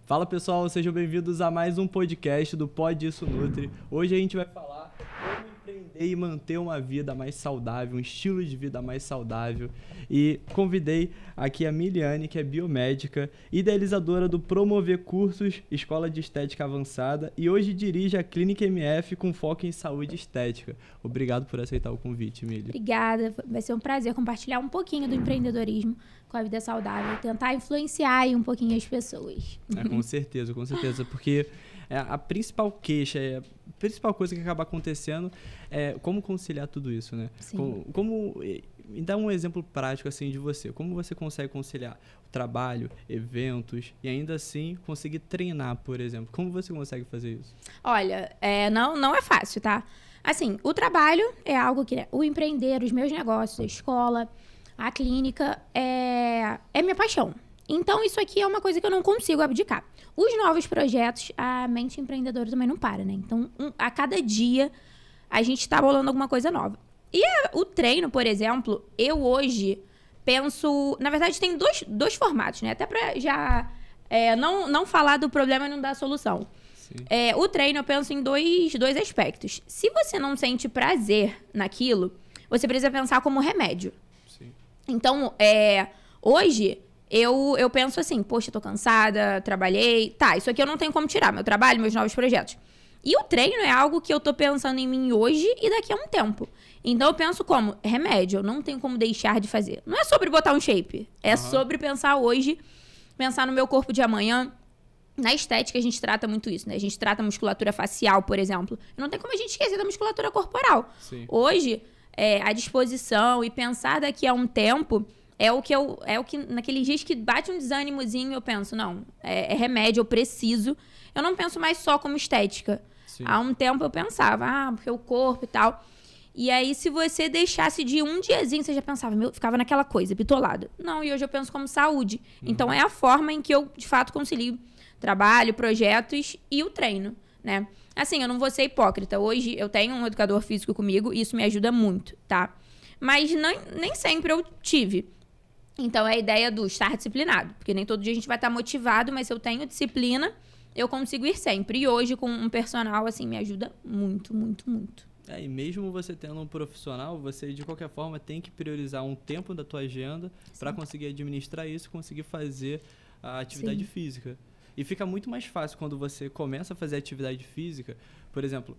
Fala pessoal, sejam bem-vindos a mais um podcast do Pode Isso Nutri. Hoje a gente vai falar como empreender e manter uma vida mais saudável, um estilo de vida mais saudável. E convidei aqui a Miliane, que é biomédica, idealizadora do Promover Cursos, Escola de Estética Avançada, e hoje dirige a Clínica MF com foco em saúde estética. Obrigado por aceitar o convite, Mili. Obrigada, vai ser um prazer compartilhar um pouquinho do empreendedorismo com a vida saudável, tentar influenciar aí um pouquinho as pessoas. Com certeza, porque a principal queixa, a principal coisa que acaba acontecendo é como conciliar tudo isso, né? Sim. Me dá um exemplo prático assim de você. Como você consegue conciliar o trabalho, eventos e ainda assim conseguir treinar, por exemplo? Como você consegue fazer isso? Olha, não é fácil, tá? Assim, o trabalho é algo que... O empreender, os meus negócios, a escola, a clínica, é minha paixão. Então, isso aqui é uma coisa que eu não consigo abdicar. Os novos projetos, a mente empreendedora também não para, né? Então, a cada dia, a gente tá bolando alguma coisa nova. E o treino, por exemplo, eu hoje penso... Na verdade, tem dois formatos, né? Até pra já não falar do problema e não dar a solução. O treino, eu penso em dois aspectos. Se você não sente prazer naquilo, você precisa pensar como remédio. Sim. Então, hoje, eu penso assim, poxa, tô cansada, trabalhei... Tá, isso aqui eu não tenho como tirar, meu trabalho, meus novos projetos. E o treino é algo que eu tô pensando em mim hoje e daqui a um tempo. Então, eu penso como remédio, eu não tenho como deixar de fazer. Não é sobre botar um shape, é sobre pensar hoje, pensar no meu corpo de amanhã. Na estética, a gente trata muito isso, né? A gente trata a musculatura facial, por exemplo. Não tem como a gente esquecer da musculatura corporal. Sim. Hoje, a disposição e pensar daqui a um tempo é o que naqueles dias que bate um desânimozinho, eu penso, não, é remédio, eu preciso. Eu não penso mais só como estética. Sim. Há um tempo eu pensava, porque o corpo e tal. E aí, se você deixasse de um diazinho, você já pensava, ficava naquela coisa, bitolado. Não, e hoje eu penso como saúde. Então, é a forma em que eu, de fato, concilio trabalho, projetos e o treino, né? Assim, eu não vou ser hipócrita. Hoje eu tenho um educador físico comigo e isso me ajuda muito, tá? Mas nem sempre eu tive. Então, é a ideia do estar disciplinado. Porque nem todo dia a gente vai estar motivado, mas se eu tenho disciplina, eu consigo ir sempre. E hoje, com um personal, assim, me ajuda muito, muito, muito. E mesmo você tendo um profissional, você, de qualquer forma, tem que priorizar um tempo da tua agenda para conseguir administrar isso, conseguir fazer a atividade física. E fica muito mais fácil quando você começa a fazer atividade física. Por exemplo,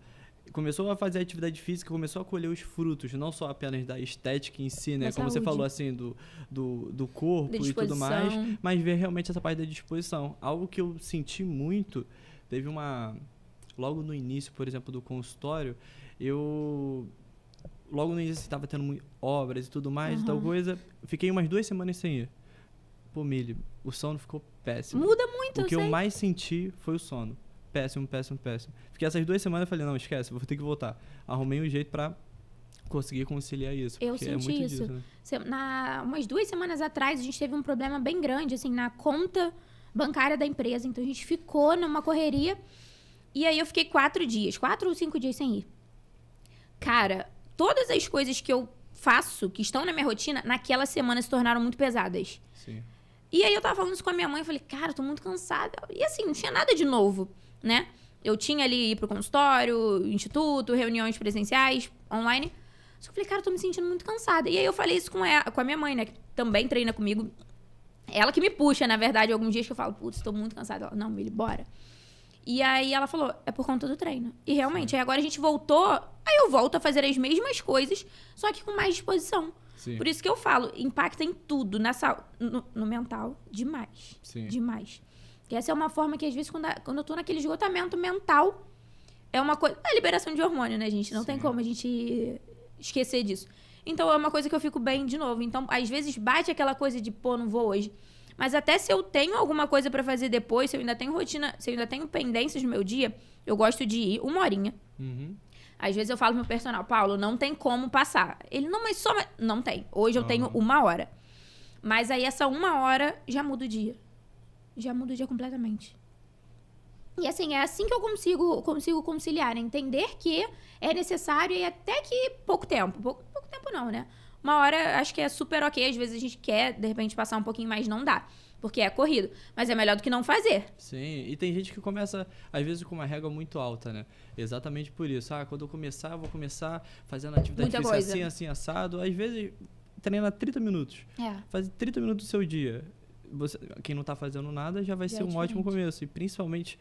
começou a fazer atividade física, começou a colher os frutos, não só apenas da estética em si, né? Como você falou, assim, do corpo e tudo mais, mas ver realmente essa parte da disposição. Algo que eu senti muito, teve logo no início, por exemplo, do consultório, logo no início estava tendo obras e tudo mais, e tal coisa, fiquei umas 2 semanas sem ir. Pô, Mili, o sono ficou péssimo. Muda muito, O que eu mais senti foi o sono. Péssimo. Fiquei essas 2 semanas e falei, não, esquece, vou ter que voltar. Arrumei um jeito pra conseguir conciliar isso. Eu senti muito isso. Disso, né? Umas 2 semanas atrás, a gente teve um problema bem grande, assim, na conta bancária da empresa. Então, a gente ficou numa correria. E aí, eu fiquei 4 ou 5 dias sem ir. Cara, todas as coisas que eu faço, que estão na minha rotina, naquela semana se tornaram muito pesadas. Sim. E aí eu tava falando isso com a minha mãe, eu falei, cara, eu tô muito cansada. E assim, não tinha nada de novo, né? Eu tinha ali ir pro consultório, instituto, reuniões presenciais, online. Só que eu falei, cara, eu tô me sentindo muito cansada. E aí eu falei isso com a minha mãe, né? Que também treina comigo. Ela que me puxa, na verdade, alguns dias que eu falo, putz, tô muito cansada. Ela, não, Mili, bora. E aí ela falou, é por conta do treino. E realmente, aí agora a gente voltou, aí eu volto a fazer as mesmas coisas, só que com mais disposição. Sim. Por isso que eu falo, impacta em tudo, no mental, demais. Sim. Demais. E essa é uma forma que, às vezes, quando eu tô naquele esgotamento mental, é uma coisa... É a liberação de hormônio, né, gente? Não tem como a gente esquecer disso. Então, é uma coisa que eu fico bem de novo. Então, às vezes, bate aquela coisa de, pô, não vou hoje. Mas até se eu tenho alguma coisa pra fazer depois, se eu ainda tenho rotina, se eu ainda tenho pendências no meu dia, eu gosto de ir 1 horinha. Às vezes eu falo pro meu personal, Paulo, não tem como passar. Ele, não, mas só... Não tem. Hoje eu tenho 1 hora. Mas aí essa 1 hora já muda o dia. Já muda o dia completamente. E assim, é assim que eu consigo conciliar. Né? Entender que é necessário e até que pouco tempo. Pouco tempo não, né? 1 hora acho que é super ok. Às vezes a gente quer, de repente, passar um pouquinho mais, não dá. porque é corrido. Mas é melhor do que não fazer. Sim, e tem gente que começa, às vezes, com uma régua muito alta, né? Exatamente por isso. Quando eu começar, eu vou começar fazendo atividade Muita física coisa. assim, assim, assado. Às vezes, treina 30 minutos. Faz 30 minutos do seu dia. Quem não tá fazendo nada já vai ser um ótimo começo. E principalmente,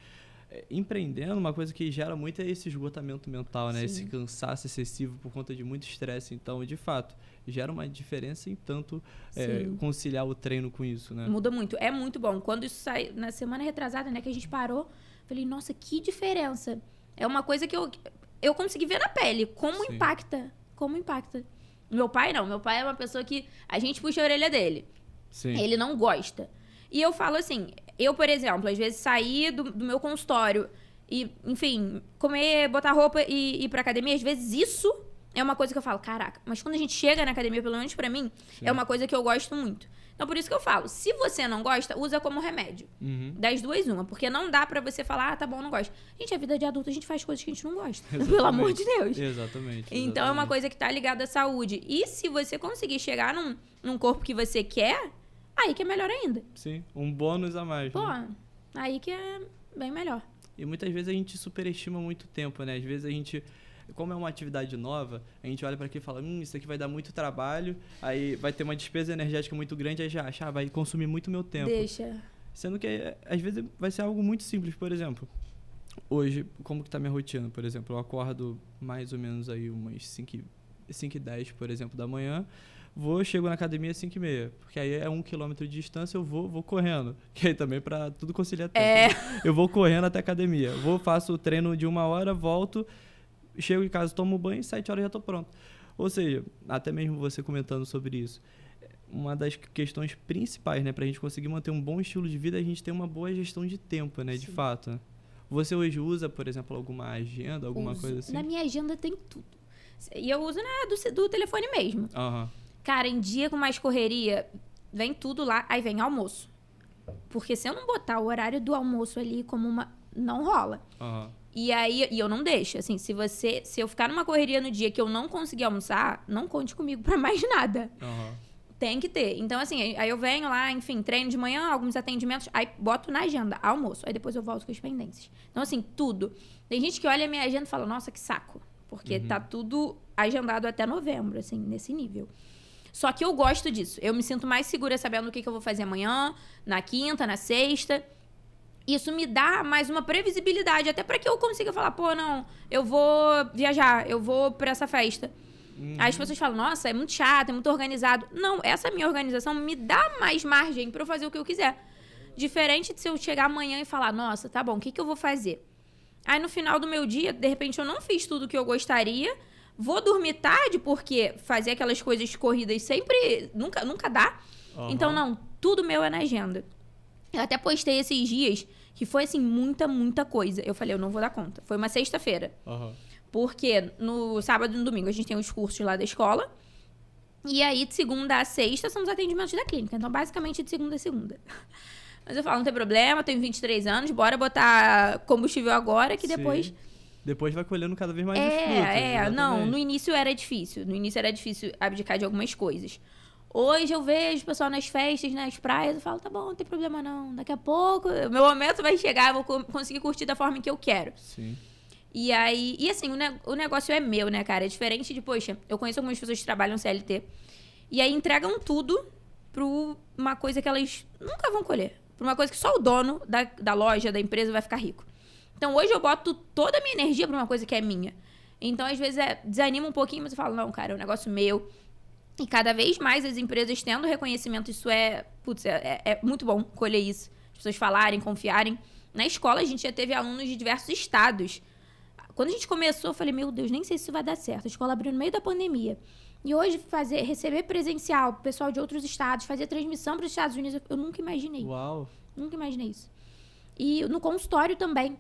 empreendendo, uma coisa que gera muito é esse esgotamento mental, né? Sim. Esse cansaço excessivo por conta de muito estresse. Então, de fato, gera uma diferença em tanto conciliar o treino com isso, né? Muda muito. É muito bom. Quando isso sai, na semana retrasada, né, que a gente parou, falei, nossa, que diferença. É uma coisa que eu consegui ver na pele. Como impacta. Como impacta. Meu pai não. Meu pai é uma pessoa que a gente puxa a orelha dele. Sim. Ele não gosta. E eu falo assim, eu, por exemplo, às vezes sair do meu consultório e, enfim, comer, botar roupa e ir pra academia, às vezes isso é uma coisa que eu falo, caraca, mas quando a gente chega na academia, pelo menos pra mim, é uma coisa que eu gosto muito. Então, por isso que eu falo, se você não gosta, usa como remédio. Das duas, uma. Porque não dá pra você falar, tá bom, não gosto. Gente, a vida de adulto, a gente faz coisas que a gente não gosta. Exatamente. Pelo amor de Deus. Exatamente. Então, é uma coisa que tá ligada à saúde. E se você conseguir chegar num corpo que você quer, aí que é melhor ainda. Sim, um bônus a mais. Pô, né? Aí que é bem melhor. E muitas vezes a gente superestima muito o tempo, né? Às vezes a gente, como é uma atividade nova, a gente olha para aqui e fala, isso aqui vai dar muito trabalho, aí vai ter uma despesa energética muito grande, aí já acha, vai consumir muito meu tempo. Deixa. Sendo que, às vezes, vai ser algo muito simples. Por exemplo, hoje, como que tá minha rotina? Por exemplo, eu acordo mais ou menos aí umas 5h10, por exemplo, da manhã, chego na academia às 5h30, porque aí é 1 km de distância, eu vou correndo, que aí também pra tudo conciliar tempo. Eu vou correndo até a academia, faço o treino de 1 hora, volto, chego em casa, tomo banho e 7 horas já tô pronto. Ou seja, até mesmo você comentando sobre isso, uma das questões principais, né, pra gente conseguir manter um bom estilo de vida, é a gente ter uma boa gestão de tempo, né, de fato. Você hoje usa, por exemplo, alguma agenda, alguma coisa assim? Na minha agenda tem tudo. E eu uso do telefone mesmo. Cara, em dia com mais correria, vem tudo lá, aí vem almoço. Porque se eu não botar o horário do almoço ali como uma... não rola. E aí, eu não deixo, assim, se eu ficar numa correria no dia que eu não conseguir almoçar, não conte comigo pra mais nada. Tem que ter. Então, assim, aí eu venho lá, enfim, treino de manhã, alguns atendimentos, aí boto na agenda, almoço, aí depois eu volto com as pendências. Então, assim, tudo. Tem gente que olha a minha agenda e fala, nossa, que saco. Porque tá tudo agendado até novembro, assim, nesse nível. Só que eu gosto disso. Eu me sinto mais segura sabendo o que eu vou fazer amanhã, na quinta, na sexta. Isso me dá mais uma previsibilidade, até para que eu consiga falar, pô, não, eu vou viajar, eu vou pra essa festa. Aí as pessoas falam, nossa, é muito chato, é muito organizado. Não, essa minha organização me dá mais margem pra eu fazer o que eu quiser. Diferente de se eu chegar amanhã e falar, nossa, tá bom, o que eu vou fazer? Aí no final do meu dia, de repente eu não fiz tudo o que eu gostaria, vou dormir tarde, porque fazer aquelas coisas corridas sempre, nunca dá. Então, não, tudo meu é na agenda. Eu até postei esses dias, que foi, assim, muita coisa. Eu falei, eu não vou dar conta. Foi uma sexta-feira. Porque no sábado e no domingo a gente tem os cursos lá da escola. E aí, de segunda a sexta, são os atendimentos da clínica. Então, basicamente, de segunda a segunda. Mas eu falo, não tem problema, tenho 23 anos, bora botar combustível agora, que depois... Depois vai colhendo cada vez mais os frutos. Não, no início era difícil. No início era difícil abdicar de algumas coisas. Hoje eu vejo o pessoal nas festas, nas praias, eu falo, tá bom, não tem problema não. Daqui a pouco, o meu momento vai chegar, eu vou conseguir curtir da forma que eu quero. Sim. E aí, assim, o negócio é meu, né, cara? É diferente de, poxa, eu conheço algumas pessoas que trabalham CLT. E aí entregam tudo pra uma coisa que elas nunca vão colher. Pra uma coisa que só o dono da loja, da empresa vai ficar rico. Então, hoje eu boto toda a minha energia pra uma coisa que é minha. Então, às vezes, desanima um pouquinho, mas eu falo, não, cara, é um negócio meu. E cada vez mais as empresas tendo reconhecimento, isso é muito bom colher isso. As pessoas falarem, confiarem. Na escola, a gente já teve alunos de diversos estados. Quando a gente começou, eu falei, meu Deus, nem sei se isso vai dar certo. A escola abriu no meio da pandemia. E hoje, receber presencial, pessoal de outros estados, fazer transmissão para os Estados Unidos, eu nunca imaginei. Uau! Nunca imaginei isso. E no consultório também.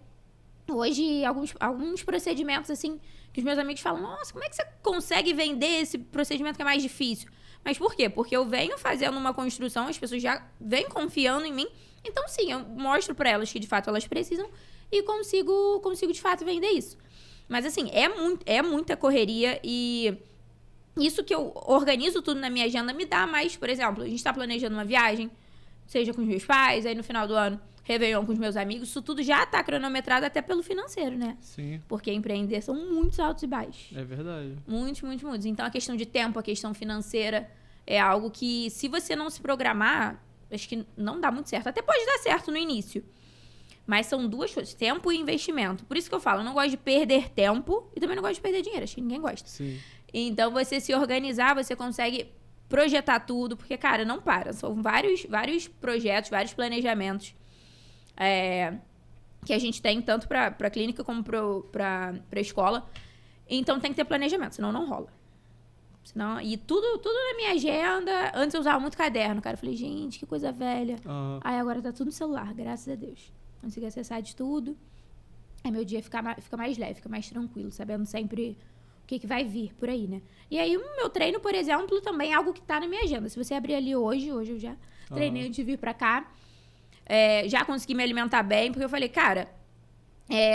Hoje, alguns procedimentos, assim, que os meus amigos falam, nossa, como é que você consegue vender esse procedimento que é mais difícil? Mas por quê? Porque eu venho fazendo uma construção, as pessoas já vêm confiando em mim. Então, sim, eu mostro para elas que, de fato, elas precisam e consigo, de fato, vender isso. Mas, assim, é muita correria e isso que eu organizo tudo na minha agenda me dá mais, por exemplo, a gente está planejando uma viagem, seja com os meus pais, aí no final do ano, Réveillon com os meus amigos, isso tudo já tá cronometrado até pelo financeiro, né? Sim. Porque empreender são muitos altos e baixos. É verdade. Muitos, muitos, muitos. Então, a questão de tempo, a questão financeira é algo que, se você não se programar, acho que não dá muito certo. Até pode dar certo no início. Mas são duas coisas, tempo e investimento. Por isso que eu falo, eu não gosto de perder tempo e também não gosto de perder dinheiro. Acho que ninguém gosta. Sim. Então, você se organizar, você consegue projetar tudo. Porque, cara, não para. São vários projetos, vários planejamentos que a gente tem, tanto pra clínica como pra escola. Então, tem que ter planejamento, senão não rola. Senão, e tudo na minha agenda. Antes eu usava muito caderno, cara. Eu falei, gente, que coisa velha. Uhum. Aí agora tá tudo no celular, graças a Deus. Consigo acessar de tudo. Aí meu dia fica mais leve, fica mais tranquilo, sabendo sempre o que vai vir por aí, né? E aí o meu treino, por exemplo, também é algo que tá na minha agenda. Se você abrir ali hoje eu já treinei antes de vir pra cá. Já consegui me alimentar bem, porque eu falei, cara,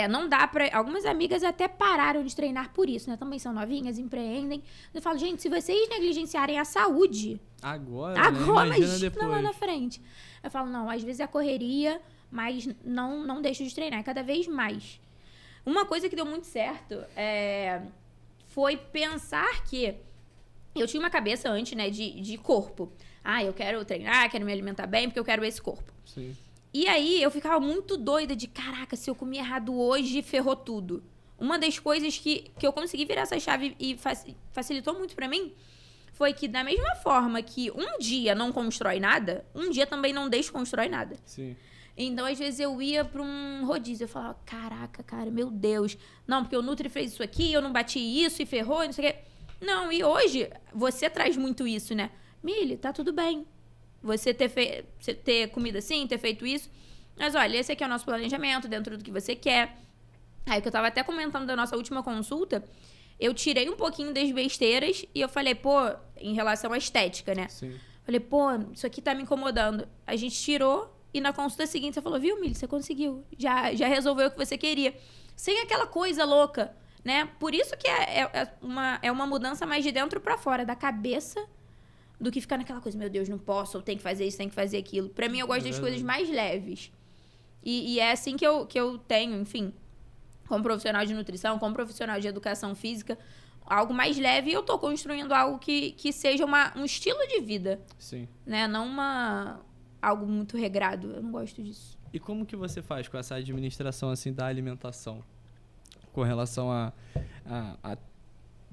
não dá pra... Algumas amigas até pararam de treinar por isso, né? Também são novinhas, empreendem. Eu falo, gente, se vocês negligenciarem a saúde... Agora, imagina depois. lá na frente. Eu falo, não, às vezes é correria, mas não deixo de treinar, cada vez mais. Uma coisa que deu muito certo foi pensar que... Eu tinha uma cabeça antes, né, de corpo. Eu quero treinar, quero me alimentar bem, porque eu quero esse corpo. Sim. E aí, eu ficava muito doida de, caraca, se eu comer errado hoje, ferrou tudo. Uma das coisas que eu consegui virar essa chave e facilitou muito pra mim foi que, da mesma forma que um dia não constrói nada, um dia também não desconstrói nada. Sim. Então, às vezes, eu ia pra um rodízio, eu falava, caraca, cara, meu Deus. Não, porque o Nutri fez isso aqui, eu não bati isso e ferrou, e não sei o quê. Não, e hoje, você traz muito isso, né? Mili, tá tudo bem. Você ter comido assim, ter feito isso. Mas olha, esse aqui é o nosso planejamento, dentro do que você quer. Aí, que eu tava até comentando da nossa última consulta, eu tirei um pouquinho das besteiras e eu falei, pô, em relação à estética, né? Sim. Falei, pô, isso aqui tá me incomodando. A gente tirou e na consulta seguinte você falou, viu, Mili, você conseguiu. Já resolveu o que você queria. Sem aquela coisa louca, né? Por isso que é uma mudança mais de dentro pra fora, da cabeça, do que ficar naquela coisa, meu Deus, não posso, eu tenho que fazer isso, tenho que fazer aquilo. Pra mim, eu gosto das coisas mais leves. E é assim que eu tenho, enfim, como profissional de nutrição, como profissional de educação física, algo mais leve, e eu tô construindo algo que seja um estilo de vida. Sim. Né? Não algo muito regrado. Eu não gosto disso. E como que você faz com essa administração assim da alimentação? Com relação a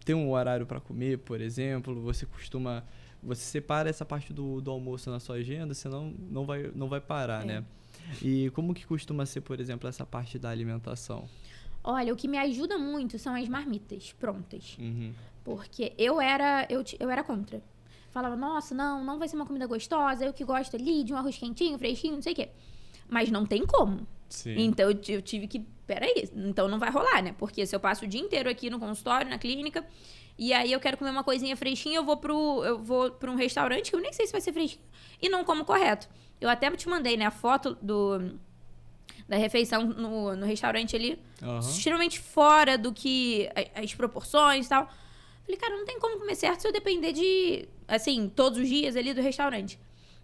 ter um horário para comer, por exemplo, você separa essa parte do almoço na sua agenda, senão não vai parar, né? E como que costuma ser, por exemplo, essa parte da alimentação? Olha, o que me ajuda muito são as marmitas prontas. Uhum. Porque eu era contra. Falava, nossa, não vai ser uma comida gostosa, eu que gosto ali de um arroz quentinho, fresquinho, não sei o quê. Mas não tem como. Sim. Então, eu tive que... Peraí, então não vai rolar, né? Porque se eu passo o dia inteiro aqui no consultório, na clínica, e aí eu quero comer uma coisinha fresquinha, eu vou pra um restaurante que eu nem sei se vai ser fresquinho, e não como correto. Eu até te mandei, né, a foto da refeição no restaurante ali, extremamente fora do que as proporções e tal. Falei, cara, não tem como comer certo se eu depender de, assim, todos os dias ali do restaurante.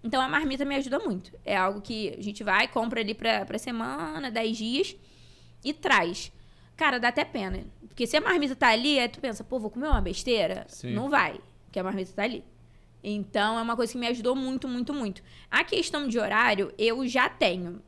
Então, a marmita me ajuda muito. É algo que a gente vai, compra ali pra semana, 10 dias, e traz. Cara, dá até pena. Porque se a marmita tá ali, aí tu pensa, pô, vou comer uma besteira? Sim. Não vai, porque a marmita tá ali. Então, é uma coisa que me ajudou muito, muito, muito. A questão de horário, eu já tenho.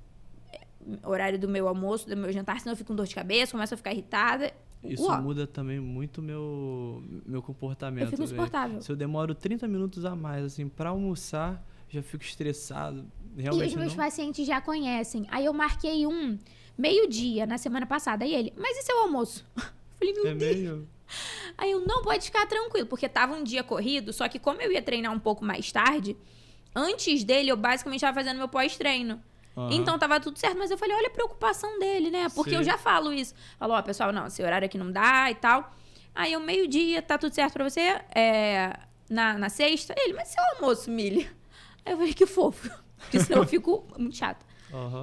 Horário do meu almoço, do meu jantar, senão eu fico com dor de cabeça, começo a ficar irritada. Isso muda também muito meu comportamento. Eu fico insuportável. Se eu demoro 30 minutos a mais, assim, pra almoçar, já fico estressado. Realmente e os meus pacientes já conhecem. Aí eu marquei meio-dia na semana passada. Aí ele, mas e seu almoço? Falei, meu Deus. Aí eu, não, pode ficar tranquilo, porque tava um dia corrido, só que como eu ia treinar um pouco mais tarde, antes dele eu basicamente tava fazendo meu pós-treino. Então tava tudo certo, mas eu falei, olha a preocupação dele, né? Porque eu já falo isso. Falou, ó, pessoal, não, esse horário aqui não dá e tal. Aí eu, meio-dia, tá tudo certo pra você? Na sexta? Ele, mas seu almoço, Mili? Aí eu falei, que fofo. Porque senão eu fico muito chata.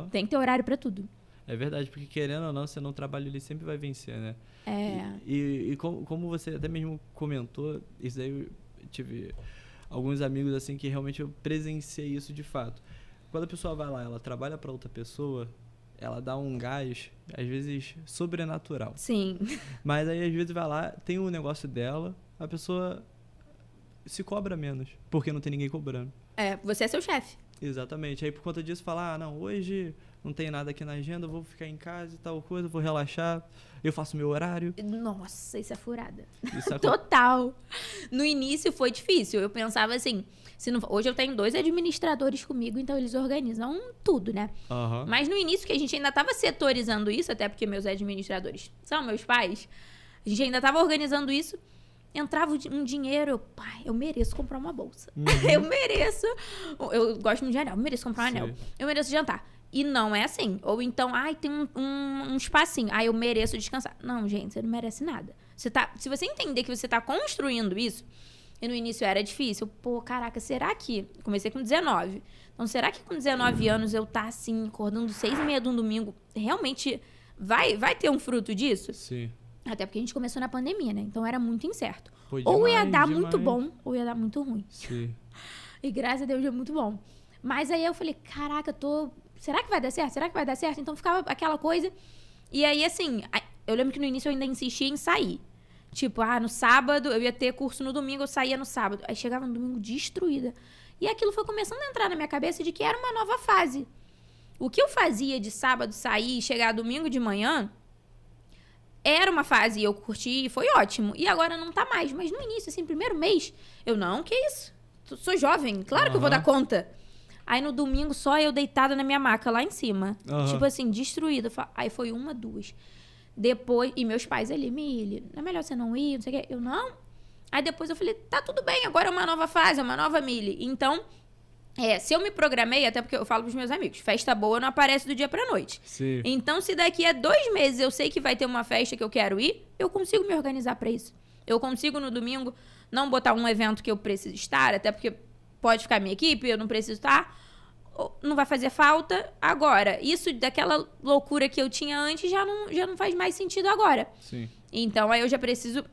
Tem que ter horário pra tudo. É verdade, porque querendo ou não, você não trabalha ali, sempre vai vencer, né? E como você até mesmo comentou, isso daí eu tive alguns amigos assim que realmente eu presenciei isso de fato. quando a pessoa vai lá, ela trabalha para outra pessoa, ela dá um gás, às vezes, sobrenatural. Sim. Mas aí, às vezes, vai lá, tem o negócio dela, a pessoa se cobra menos, porque não tem ninguém cobrando. Você é seu chefe. Exatamente. Aí, por conta disso, fala, não, hoje não tem nada aqui na agenda, eu vou ficar em casa e tal coisa, vou relaxar, eu faço meu horário. Nossa, isso é furada. Isso Total. No início foi difícil. Eu pensava assim, hoje eu tenho 2 administradores comigo, então eles organizam tudo, né? Uhum. Mas no início, que a gente ainda estava setorizando isso, até porque meus administradores são meus pais, a gente ainda estava organizando isso, entrava um dinheiro, pai, eu mereço comprar uma bolsa. Eu mereço. Eu gosto muito de anel, eu mereço comprar um anel. Eu mereço jantar. E não é assim. Ou então, tem um espacinho. Eu mereço descansar. Não, gente, você não merece nada. Se você entender que você tá construindo isso, e no início era difícil. Pô, caraca, será que... Comecei com 19. Então, será que com 19 anos eu tá assim, acordando 6h30 de um domingo, realmente vai ter um fruto disso? Sim. Até porque a gente começou na pandemia, né? Então era muito incerto. Foi ou ia demais, dar demais. muito bom, ou ia dar muito ruim. Sim. E graças a Deus deu muito bom. Mas aí eu falei, caraca, será que vai dar certo? Será que vai dar certo? Então ficava aquela coisa. E aí, assim, eu lembro que no início eu ainda insistia em sair. Tipo, no sábado, eu ia ter curso no domingo, eu saía no sábado. Aí chegava no domingo destruída. E aquilo foi começando a entrar na minha cabeça de que era uma nova fase. O que eu fazia de sábado, sair e chegar domingo de manhã, era uma fase, eu curti e foi ótimo. E agora não tá mais. Mas no início, assim, primeiro mês, que isso? Sou jovem, claro que eu vou dar conta. Aí no domingo, só eu deitada na minha maca lá em cima. Tipo assim, destruída. Aí foi 1, 2. Depois, e meus pais ali, Mili, não é melhor você não ir, não sei o quê. Eu, não. Aí depois eu falei, tá tudo bem, agora é uma nova fase, é uma nova Mili. Então, se eu me programei, até porque eu falo pros meus amigos, festa boa não aparece do dia pra noite. Sim. Então, se daqui a 2 meses eu sei que vai ter uma festa que eu quero ir, eu consigo me organizar pra isso. Eu consigo no domingo não botar um evento que eu preciso estar, até porque pode ficar minha equipe, eu não preciso estar, não vai fazer falta. Agora, isso daquela loucura que eu tinha antes já não faz mais sentido agora. Sim. Então, aí eu já preciso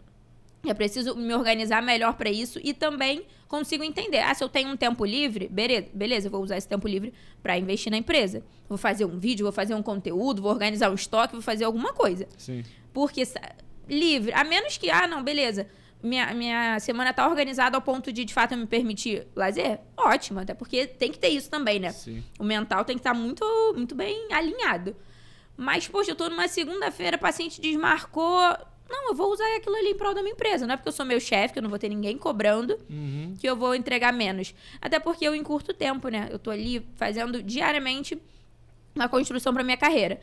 me organizar melhor pra isso e também consigo entender. Se eu tenho um tempo livre, beleza, eu vou usar esse tempo livre pra investir na empresa. Vou fazer um vídeo, vou fazer um conteúdo, vou organizar um estoque, vou fazer alguma coisa. Sim. Porque livre, a menos que, não, beleza, minha semana tá organizada ao ponto de fato, me permitir lazer, ótimo, até porque tem que ter isso também, né? Sim. O mental tem que estar muito, muito bem alinhado. Mas, poxa, eu tô numa segunda-feira, paciente desmarcou. Não, eu vou usar aquilo ali em prol da minha empresa. Não é porque eu sou meu chefe, que eu não vou ter ninguém cobrando, que eu vou entregar menos. Até porque eu encurto tempo, né? Eu tô ali fazendo diariamente uma construção pra minha carreira.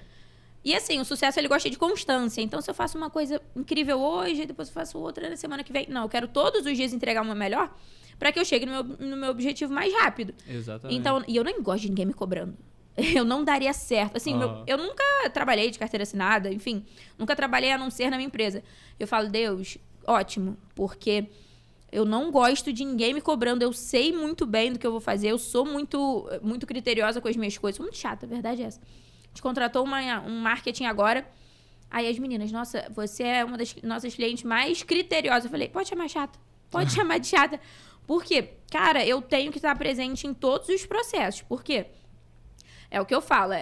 E assim, o sucesso, ele gosta de constância. Então, se eu faço uma coisa incrível hoje, depois eu faço outra na semana que vem. Não, eu quero todos os dias entregar uma melhor pra que eu chegue no meu objetivo mais rápido. Exatamente. Então, e eu nem gosto de ninguém me cobrando. Eu não daria certo. Assim, eu nunca trabalhei de carteira assinada, enfim. Nunca trabalhei a não ser na minha empresa. Eu falo, Deus, ótimo. Porque eu não gosto de ninguém me cobrando. Eu sei muito bem do que eu vou fazer. Eu sou muito, muito criteriosa com as minhas coisas. Sou muito chata, a verdade é essa. A gente contratou um marketing agora. Aí as meninas, nossa, você é uma das nossas clientes mais criteriosa. Eu falei, pode chamar chata. Pode chamar de chata. Por quê? Cara, eu tenho que estar presente em todos os processos. Por quê? É o que eu falo,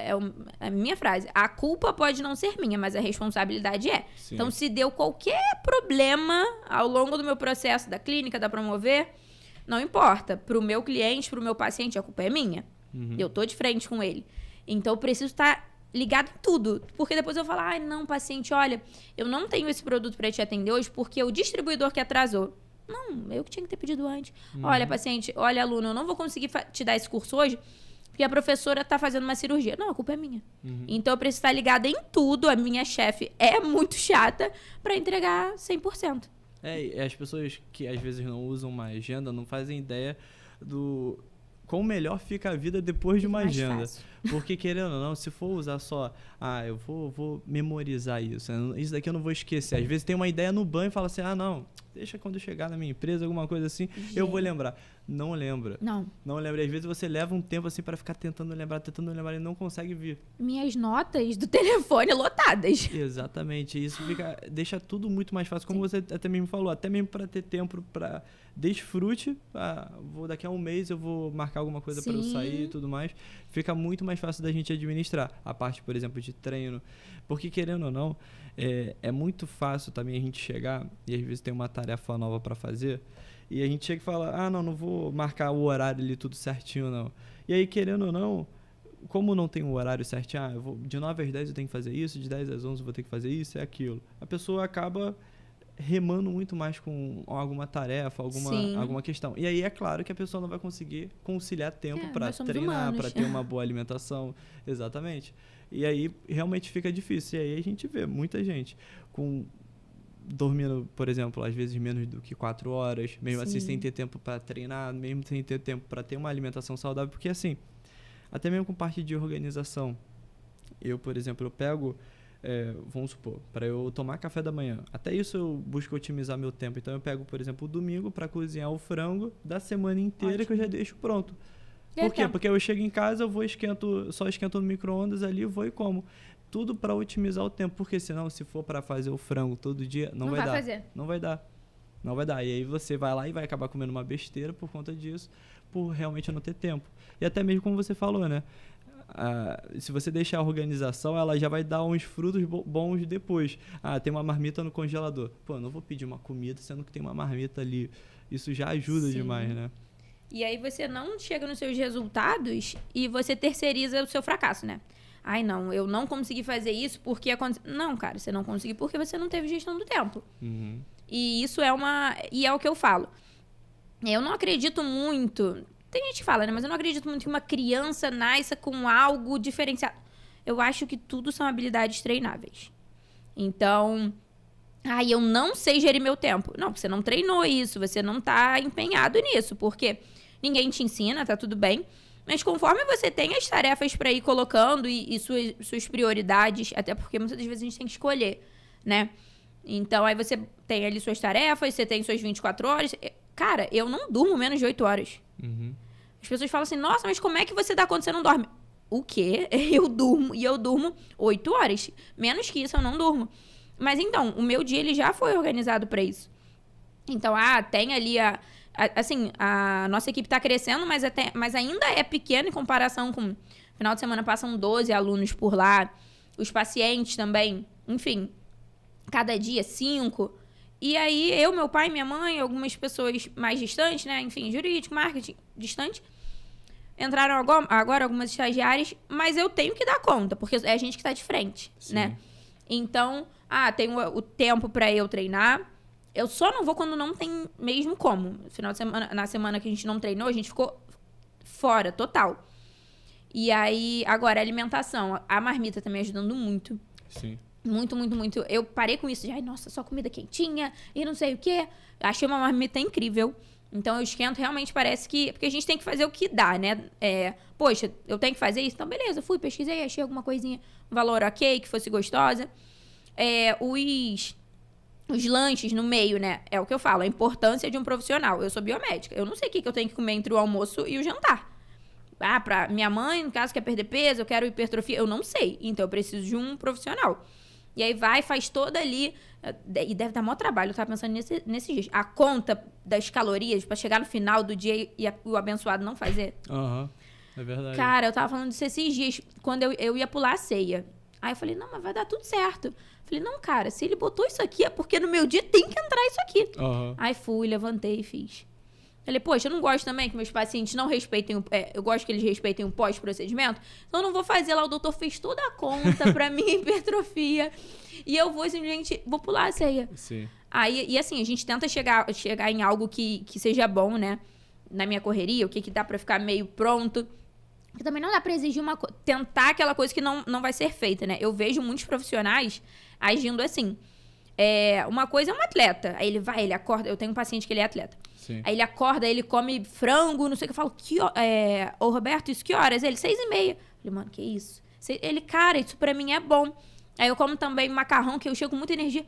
a minha frase. A culpa pode não ser minha, mas a responsabilidade é. Sim. Então, se deu qualquer problema ao longo do meu processo da clínica, da Promover, não importa. Pro meu cliente, pro meu paciente, a culpa é minha. Eu tô de frente com ele. Então, eu preciso estar ligado em tudo. Porque depois eu falo, não, paciente, olha, eu não tenho esse produto para te atender hoje porque o distribuidor que atrasou. Não, eu que tinha que ter pedido antes. Olha, paciente, olha, aluno, eu não vou conseguir te dar esse curso hoje porque a professora tá fazendo uma cirurgia. Não, a culpa é minha. Então, eu preciso estar ligada em tudo. A minha chefe é muito chata para entregar 100%. E as pessoas que às vezes não usam uma agenda não fazem ideia do quão melhor fica a vida depois de uma agenda. Fácil. Porque, querendo ou não, se for usar só, eu vou memorizar isso. Isso daqui eu não vou esquecer. Às vezes tem uma ideia no banho e fala assim, não, deixa quando eu chegar na minha empresa, alguma coisa assim, eu vou lembrar. não lembra. Não lembra. E às vezes você leva um tempo assim para ficar tentando lembrar e não consegue vir. Minhas notas do telefone lotadas. Exatamente. Isso deixa tudo muito mais fácil, como você até mesmo falou, até mesmo para ter tempo para desfrute. Daqui a um mês eu vou marcar alguma coisa para eu sair e tudo mais. Fica muito mais fácil da gente administrar a parte, por exemplo, de treino. Porque, querendo ou não, é muito fácil também a gente chegar e às vezes tem uma tarefa nova para fazer e a gente chega e fala, não vou marcar o horário ali tudo certinho, não. E aí, querendo ou não, como não tem um horário certinho, de 9 às 10 eu tenho que fazer isso, de 10 às 11 eu vou ter que fazer isso e aquilo. A pessoa acaba remando muito mais com alguma tarefa, alguma questão. E aí é claro que a pessoa não vai conseguir conciliar tempo para treinar, para ter uma boa alimentação. Exatamente. E aí realmente fica difícil. E aí a gente vê muita gente dormindo, por exemplo, às vezes menos do que 4 horas, mesmo assim sem ter tempo para treinar, mesmo sem ter tempo para ter uma alimentação saudável, porque assim, até mesmo com parte de organização, eu, por exemplo, eu pego, vamos supor, para eu tomar café da manhã, até isso eu busco otimizar meu tempo, então eu pego, por exemplo, o domingo para cozinhar o frango da semana inteira. Ótimo. Que eu já deixo pronto. Por quê? Porque eu chego em casa, eu vou só esquento no micro-ondas ali, vou e como. Tudo para otimizar o tempo, porque senão, se for para fazer o frango todo dia, não vai dar. Fazer. Não vai dar. E aí você vai lá e vai acabar comendo uma besteira por conta disso, por realmente não ter tempo. E até mesmo como você falou, né? Se você deixar a organização, ela já vai dar uns frutos bons depois. Tem uma marmita no congelador. Pô, não vou pedir uma comida, sendo que tem uma marmita ali. Isso já ajuda demais, né? E aí você não chega nos seus resultados e você terceiriza o seu fracasso, né? Não, eu não consegui fazer isso porque aconteceu. Não, cara, você não conseguiu porque você não teve gestão do tempo. Uhum. E isso é o que eu falo. Eu não acredito muito. Tem gente que fala, né? Mas eu não acredito muito que uma criança nasça com algo diferenciado. Eu acho que tudo são habilidades treináveis. Então, eu não sei gerir meu tempo. Não, você não treinou isso, você não tá empenhado nisso, porque ninguém te ensina, tá tudo bem. Mas conforme você tem as tarefas para ir colocando e suas prioridades, até porque muitas das vezes a gente tem que escolher, né? Então, aí você tem ali suas tarefas, você tem suas 24 horas. Cara, eu não durmo menos de 8 horas. Uhum. As pessoas falam assim, nossa, mas como é que você dá quando você não dorme? O quê? Eu durmo 8 horas. Menos que isso eu não durmo. Mas então, o meu dia ele já foi organizado para isso. Então, tem ali a nossa equipe está crescendo, mas ainda é pequena em comparação com... No final de semana passam 12 alunos por lá. Os pacientes também. Enfim, cada dia 5. E aí, eu, meu pai, minha mãe, algumas pessoas mais distantes, né? Enfim, jurídico, marketing, distante. Entraram agora algumas estagiárias, mas eu tenho que dar conta, porque é a gente que está de frente, né? Então, tenho o tempo para eu treinar. Eu só não vou quando não tem mesmo como. Final de semana, na semana que a gente não treinou, a gente ficou fora, total. E aí, agora, a alimentação. A marmita também ajudando muito. Sim. Muito, muito, muito. Eu parei com isso. Nossa, só comida quentinha e não sei o quê. Achei uma marmita incrível. Então, eu esquento, realmente parece que... Porque a gente tem que fazer o que dá, né? Poxa, eu tenho que fazer isso? Então, beleza. Fui, pesquisei, achei alguma coisinha, um valor ok, que fosse gostosa. Os lanches no meio, né? É o que eu falo, a importância de um profissional. Eu sou biomédica. Eu não sei o que eu tenho que comer entre o almoço e o jantar. Pra minha mãe, no caso, quer perder peso, eu quero hipertrofia. Eu não sei. Então, eu preciso de um profissional. E aí faz toda ali... E deve dar maior trabalho. Eu tava pensando nesses dias. A conta das calorias pra chegar no final do dia e o abençoado não fazer. É verdade. Cara, eu tava falando disso esses dias, quando eu ia pular a ceia. Aí eu falei, não, mas vai dar tudo certo. Falei, não, cara, se ele botou isso aqui é porque no meu dia tem que entrar isso aqui. Aí fui, levantei e fiz. Falei, poxa, eu não gosto também que meus pacientes não respeitem eu gosto que eles respeitem o pós-procedimento, então eu não vou fazer lá, o doutor fez toda a conta pra minha hipertrofia e eu vou simplesmente, vou pular a ceia. Sim. Aí, e assim, a gente tenta chegar em algo que seja bom, né? Na minha correria, o que dá pra ficar meio pronto. Porque também não dá pra exigir tentar aquela coisa que não vai ser feita, né? Eu vejo muitos profissionais agindo assim. Uma coisa é um atleta. Aí ele acorda. Eu tenho um paciente que ele é atleta. Sim. Aí ele acorda, ele come frango, não sei o que. Eu falo, ô Roberto, isso que horas? Ele, 6:30. Eu falei, mano, que isso? Ele, cara, isso pra mim é bom. Aí eu como também macarrão, que eu chego com muita energia.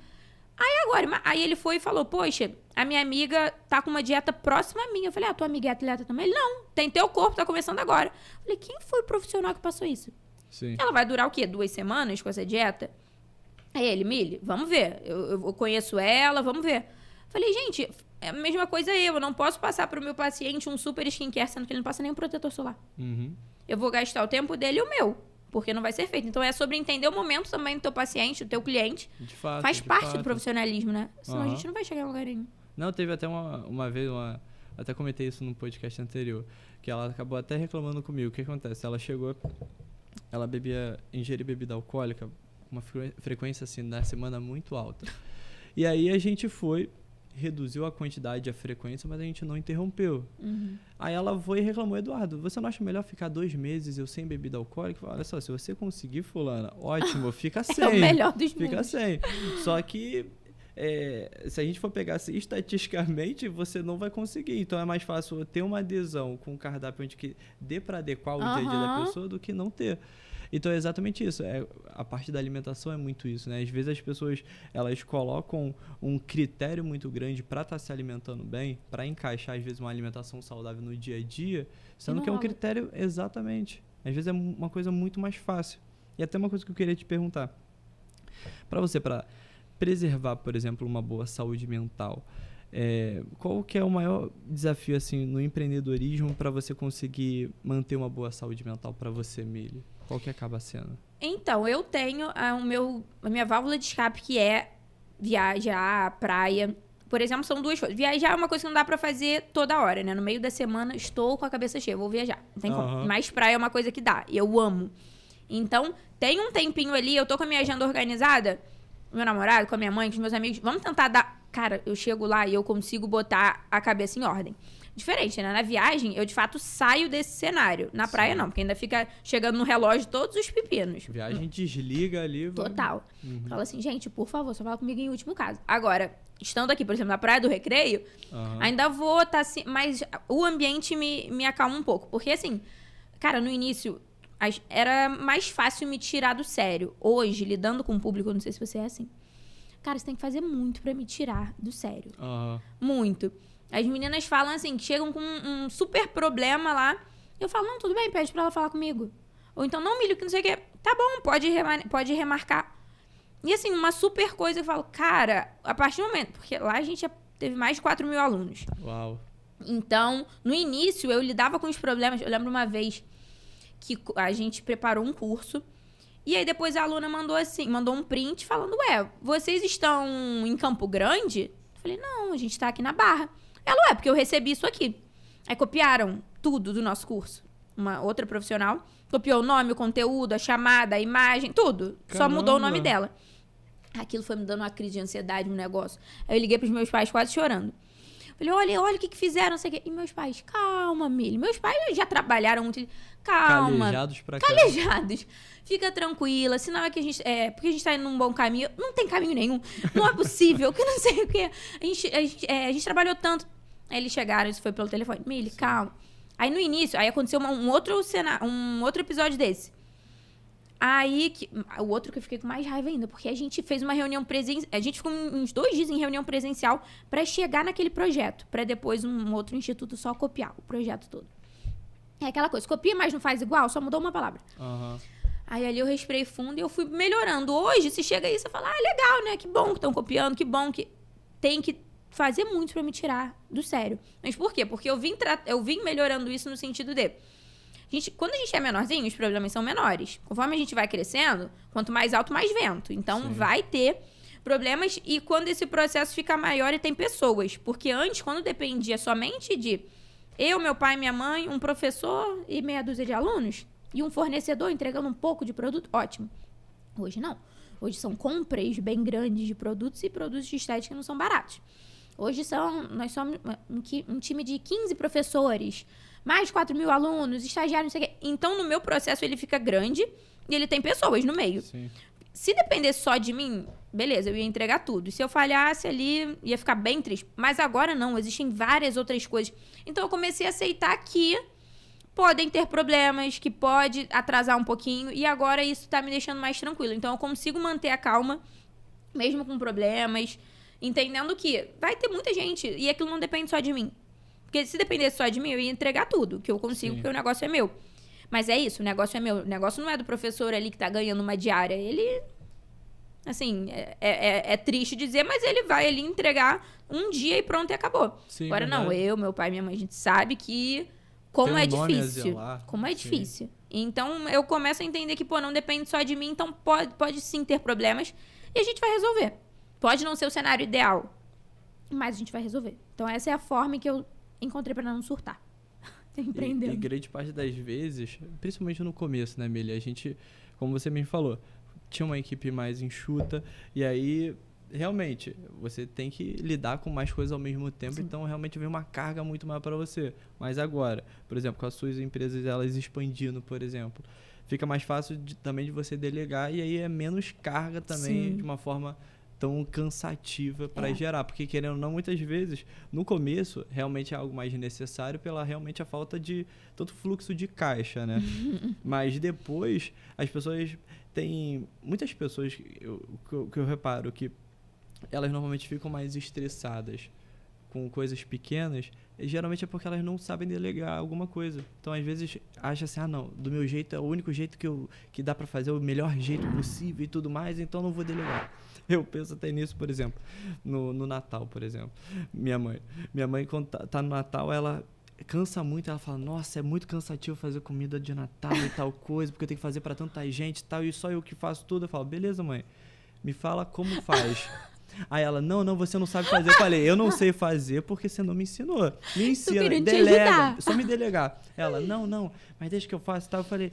Aí ele foi e falou, poxa, a minha amiga tá com uma dieta próxima à minha. Eu falei, tua amiga é atleta também? Ele, não, tem teu corpo, tá começando agora. Eu falei, quem foi o profissional que passou isso? Sim. Ela vai durar o quê? 2 semanas com essa dieta? Aí ele, Mili, vamos ver. Eu conheço ela, vamos ver. Eu falei, gente, é a mesma coisa eu não posso passar pro meu paciente um super skincare, sendo que ele não passa nem um protetor solar. Eu vou gastar o tempo dele e o meu. Porque não vai ser feito. Então, é sobre entender o momento também do teu paciente, do teu cliente. De fato, faz parte do profissionalismo, né? Senão a Aham. gente não vai chegar em lugar nenhum. Não, teve até uma vez, até comentei isso num podcast anterior, que ela acabou até reclamando comigo. O que acontece? Ela chegou, ela ingeria bebida alcoólica, uma frequência assim na semana muito alta. E aí a gente reduziu a quantidade e a frequência, mas a gente não interrompeu. Aí ela foi e reclamou, Eduardo, você não acha melhor ficar 2 meses eu sem bebida alcoólica? Olha só, se você conseguir, fulana, ótimo, fica sem. É o melhor dos Fica mundos. sem. Só que se a gente for pegar assim, estatisticamente, você não vai conseguir. Então é mais fácil ter uma adesão com um cardápio onde que dê para adequar o dia a dia da pessoa do que não ter. Então é exatamente isso. A parte da alimentação é muito isso, né? Às vezes as pessoas elas colocam um critério muito grande para estar se alimentando bem, para encaixar às vezes uma alimentação saudável no dia a dia, sendo que é um critério exatamente. Às vezes é uma coisa muito mais fácil. E até uma coisa que eu queria te perguntar. Para você, para preservar, por exemplo, uma boa saúde mental, qual que é o maior desafio assim no empreendedorismo para você conseguir manter uma boa saúde mental para você, Mili? Qual que acaba sendo? Então, eu tenho a minha válvula de escape, que é viajar, praia. Por exemplo, são 2 coisas. Viajar é uma coisa que não dá pra fazer toda hora, né? No meio da semana, estou com a cabeça cheia, vou viajar. Não tem como. Mas praia é uma coisa que dá. Eu amo. Então, tem um tempinho ali, eu tô com a minha agenda organizada, meu namorado, com a minha mãe, com os meus amigos. Vamos tentar dar... Cara, eu chego lá e eu consigo botar a cabeça em ordem. Diferente, né? Na viagem, eu de fato saio desse cenário. Na praia, não, porque ainda fica chegando no relógio todos os pepinos. Viagem desliga ali. Total. Fala assim, gente, por favor, só fala comigo em último caso. Agora, estando aqui, por exemplo, na Praia do Recreio, ainda vou estar assim, mas o ambiente me acalma um pouco. Porque assim, cara, no início era mais fácil me tirar do sério. Hoje, lidando com o público, eu não sei se você é assim. Cara, você tem que fazer muito pra me tirar do sério. Muito. As meninas falam assim, que chegam com um super problema lá. Eu falo, não, tudo bem, pede pra ela falar comigo. Ou então, não, Milho, que não sei o quê. Tá bom, pode remarcar. E assim, uma super coisa, eu falo, cara, a partir do momento... Porque lá a gente teve mais de 4 mil alunos. Uau. Então, no início, eu lidava com os problemas. Eu lembro uma vez que a gente preparou um curso. E aí, depois a aluna mandou um print falando, vocês estão em Campo Grande? Eu falei, não, a gente tá aqui na Barra. Ela, porque eu recebi isso aqui. Aí copiaram tudo do nosso curso. Uma outra profissional copiou o nome, o conteúdo, a chamada, a imagem, tudo. Caramba. Só mudou o nome dela. Aquilo foi me dando uma crise de ansiedade no negócio. Aí eu liguei pros meus pais quase chorando. Falei, olha o que fizeram, não sei o quê. E meus pais, calma, Mili. Meus pais já trabalharam muito. Calma. Calejados pra cá. Calejados. Fica tranquila. Sinal é que a gente... porque a gente tá indo num bom caminho. Não tem caminho nenhum. Não é possível. Que não sei o quê. A gente trabalhou tanto. Aí eles chegaram, isso foi pelo telefone. Mili, calma. Aí no início, aí aconteceu um outro episódio desse. Aí, o outro que eu fiquei com mais raiva ainda, porque a gente fez uma reunião presencial. A gente ficou uns 2 dias em reunião presencial pra chegar naquele projeto. Pra depois um outro instituto só copiar o projeto todo. É aquela coisa, copia, mas não faz igual, só mudou uma palavra. Aí ali eu respirei fundo e eu fui melhorando. Hoje, se chega aí, você fala, legal, né? Que bom que estão copiando, que bom que... Tem que fazer muito pra me tirar do sério. Mas por quê? Porque eu vim melhorando isso no sentido de... Quando a gente é menorzinho, os problemas são menores. Conforme a gente vai crescendo, quanto mais alto, mais vento. Então, vai ter problemas. E quando esse processo fica maior e tem pessoas. Porque antes, quando dependia somente de eu, meu pai, minha mãe, um professor e meia dúzia de alunos, e um fornecedor entregando um pouco de produto, ótimo. Hoje não. Hoje são compras bem grandes de produtos e produtos de estética não são baratos. Hoje nós somos um time de 15 professores, mais de 4 mil alunos, estagiários, não sei o quê. Então, no meu processo, ele fica grande e ele tem pessoas no meio. Sim. Se dependesse só de mim, beleza, eu ia entregar tudo. E se eu falhasse ali, ia ficar bem triste. Mas agora não, existem várias outras coisas. Então, eu comecei a aceitar que podem ter problemas, que pode atrasar um pouquinho. E agora isso tá me deixando mais tranquilo. Então, eu consigo manter a calma mesmo com problemas, entendendo que vai ter muita gente e aquilo não depende só de mim. Porque se dependesse só de mim, eu ia entregar tudo que eu consigo, porque o negócio é meu. Mas é isso, o negócio é meu. O negócio não é do professor ali que tá ganhando uma diária. Ele, assim, é triste dizer, mas ele vai ali entregar um dia e pronto, e acabou. Sim, agora verdade. não, eu, meu pai, minha mãe, a gente sabe que como Tem é um nome a difícil. zelar. Como é Sim. difícil. Então, eu começo a entender que, pô, não depende só de mim, então pode sim ter problemas e a gente vai resolver. Pode não ser o cenário ideal, mas a gente vai resolver. Então, essa é a forma que eu encontrei pra não surtar. Empreendendo. E grande parte das vezes, principalmente no começo, né, Meli? A gente, como você me falou, tinha uma equipe mais enxuta e aí, realmente, você tem que lidar com mais coisas ao mesmo tempo, Sim. então realmente vem uma carga muito maior para você. Mas agora, por exemplo, com as suas empresas, elas expandindo, por exemplo, fica mais fácil também de você delegar e aí é menos carga também, Sim. de uma forma tão cansativa para É. gerar, porque querendo ou não, muitas vezes, no começo, realmente é algo mais necessário pela realmente a falta de tanto fluxo de caixa, né? Mas depois, as pessoas têm, muitas pessoas que eu reparo que elas normalmente ficam mais estressadas com coisas pequenas, e geralmente é porque elas não sabem delegar alguma coisa. Então, às vezes, acha assim, não, do meu jeito é o único jeito que dá pra fazer, o melhor jeito possível e tudo mais, então não vou delegar. Eu penso até nisso, por exemplo, no Natal, por exemplo. Minha mãe quando tá no Natal, ela cansa muito, ela fala, nossa, é muito cansativo fazer comida de Natal e tal coisa, porque eu tenho que fazer pra tanta gente e tal, e só eu que faço tudo. Eu falo, beleza, mãe, me fala como faz. Aí ela, não, você não sabe fazer. Eu falei, eu não sei fazer porque você não me ensinou. Me ensina, querendo te delega, ajudar. só me delegar. Ela, não, mas deixa que eu faço e tal. Eu falei,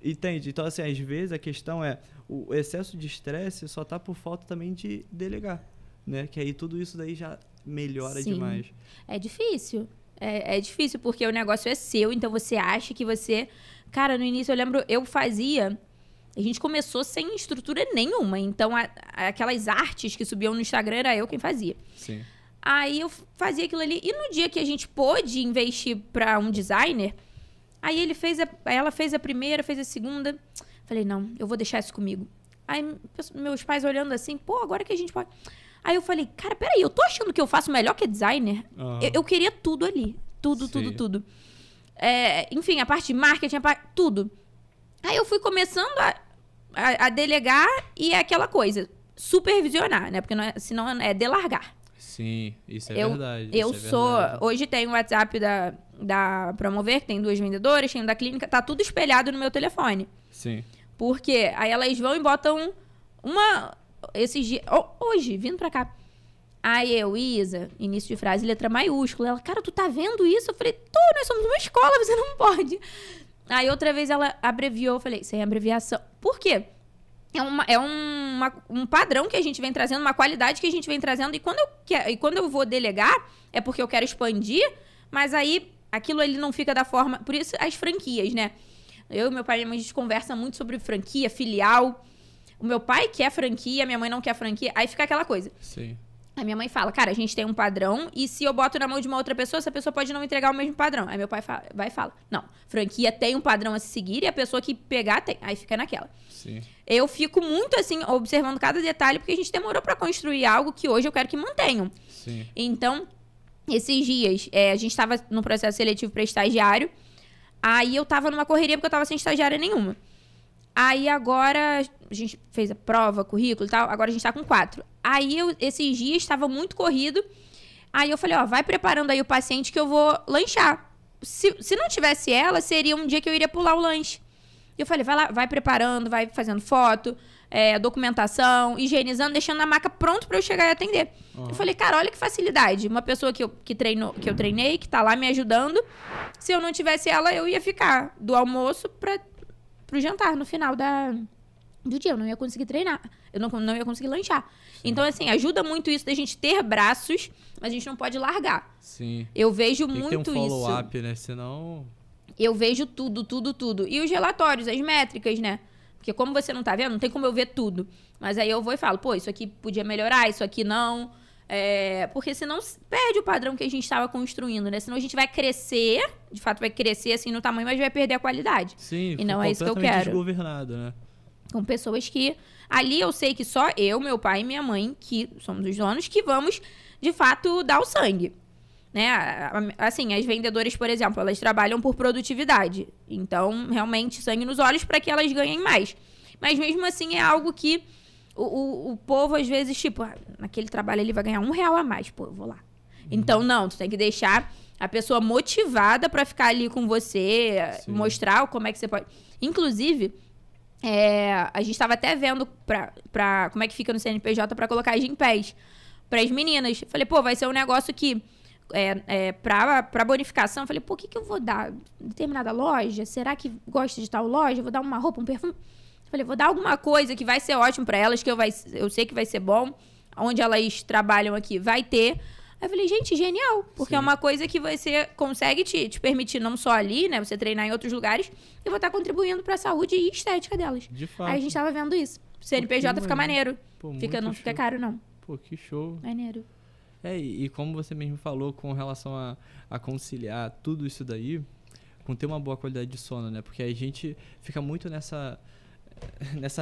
entende? Então, assim, às vezes a questão é, o excesso de estresse só tá por falta também de delegar, né? Que aí tudo isso daí já melhora Sim. demais. É difícil. É difícil porque o negócio é seu, então você acha que você... Cara, no início eu lembro, eu fazia... A gente começou sem estrutura nenhuma, então aquelas artes que subiam no Instagram era eu quem fazia. Sim. Aí eu fazia aquilo ali, e no dia que a gente pôde investir pra um designer, aí ela fez a primeira, fez a segunda, falei, não, eu vou deixar isso comigo. Aí meus pais olhando assim, pô, agora que a gente pode... Aí eu falei, cara, peraí, eu tô achando que eu faço melhor que designer? Aham. Eu queria tudo ali, tudo. Sim. Enfim, a parte de marketing, tudo. Aí eu fui começando a delegar e é aquela coisa, supervisionar, né? Porque não é, senão é delargar. Sim, isso é Eu- verdade. Eu isso é sou... verdade. Hoje tem o WhatsApp da Promover, que tem 2 vendedoras, tem o da clínica, tá tudo espelhado no meu telefone. Sim. Porque aí elas vão e botam esses dias... Hoje, vindo pra cá. Aí eu, Isa, início de frase, letra maiúscula. Ela, cara, tu tá vendo isso? Eu falei, nós somos uma escola, você não pode. Aí outra vez ela abreviou, eu falei, sem abreviação. Por quê? É um padrão que a gente vem trazendo, uma qualidade que a gente vem trazendo. E quando eu vou delegar, é porque eu quero expandir, mas aí aquilo ali não fica da forma... Por isso as franquias, né? Eu e meu pai e minha mãe, a gente conversa muito sobre franquia, filial. O meu pai quer franquia, minha mãe não quer franquia. Aí fica aquela coisa. Sim. A minha mãe fala, cara, a gente tem um padrão e se eu boto na mão de uma outra pessoa, essa pessoa pode não entregar o mesmo padrão. Aí meu pai vai e fala, não, franquia tem um padrão a se seguir e a pessoa que pegar tem. Aí fica naquela. Sim. Eu fico muito, assim, observando cada detalhe, porque a gente demorou pra construir algo que hoje eu quero que mantenham. Sim. Então, esses dias, a gente tava no processo seletivo pra estagiário, aí eu tava numa correria porque eu tava sem estagiária nenhuma. Aí agora, a gente fez a prova, currículo e tal, agora a gente tá com 4. Aí esses dias estava muito corrido, aí eu falei, vai preparando aí o paciente que eu vou lanchar. Se não tivesse ela, seria um dia que eu iria pular o lanche. E eu falei, vai lá, vai preparando, vai fazendo foto, documentação, higienizando, deixando na maca pronto pra eu chegar e atender. Uhum. Eu falei, cara, olha que facilidade. Uma pessoa que eu treinei, que tá lá me ajudando. Se eu não tivesse ela, eu ia ficar do almoço pro jantar no final do dia. Eu não ia conseguir treinar. Eu não ia conseguir lanchar. Sim. Então, assim, ajuda muito isso da gente ter braços, mas a gente não pode largar. Sim. Eu vejo Tem muito que ter um isso. follow-up, né? Senão... Eu vejo tudo. E os relatórios, as métricas, né? Porque como você não tá vendo, não tem como eu ver tudo. Mas aí eu vou e falo, pô, isso aqui podia melhorar, isso aqui não. Porque senão perde o padrão que a gente estava construindo, né? Senão a gente vai crescer, de fato vai crescer assim no tamanho, mas vai perder a qualidade. Sim, E não é isso que eu completamente quero. desgovernado, né? Com pessoas que... Ali eu sei que só eu, meu pai e minha mãe, que somos os donos, que vamos, de fato, dar o sangue. Né? Assim, as vendedoras, por exemplo, elas trabalham por produtividade. Então, realmente, sangue nos olhos para que elas ganhem mais. Mas mesmo assim, é algo que o povo, às vezes, tipo, naquele trabalho ele vai ganhar R$1 a mais. Pô, eu vou lá. Então, não, tu tem que deixar a pessoa motivada para ficar ali com você, Sim. mostrar como é que você pode... Inclusive... a gente estava até vendo pra como é que fica no CNPJ para colocar as Gympass para as meninas. Falei, pô, vai ser um negócio que pra bonificação. Falei, pô, o que eu vou dar? Determinada loja? Será que gosta de tal loja? Vou dar uma roupa, um perfume? Falei, vou dar alguma coisa que vai ser ótimo para elas, que eu sei que vai ser bom. Onde elas trabalham aqui vai ter. Aí eu falei, gente, genial. Porque Sim. é uma coisa que você consegue te permitir não só ali, né? Você treinar em outros lugares. E vou estar contribuindo para a saúde e estética delas. De fato. Aí a gente tava vendo isso. O CNPJ fica maneiro. Pô, não fica caro, não. Pô, que show. Maneiro. E como você mesmo falou com relação a conciliar tudo isso daí, com ter uma boa qualidade de sono, né? Porque a gente fica muito nessa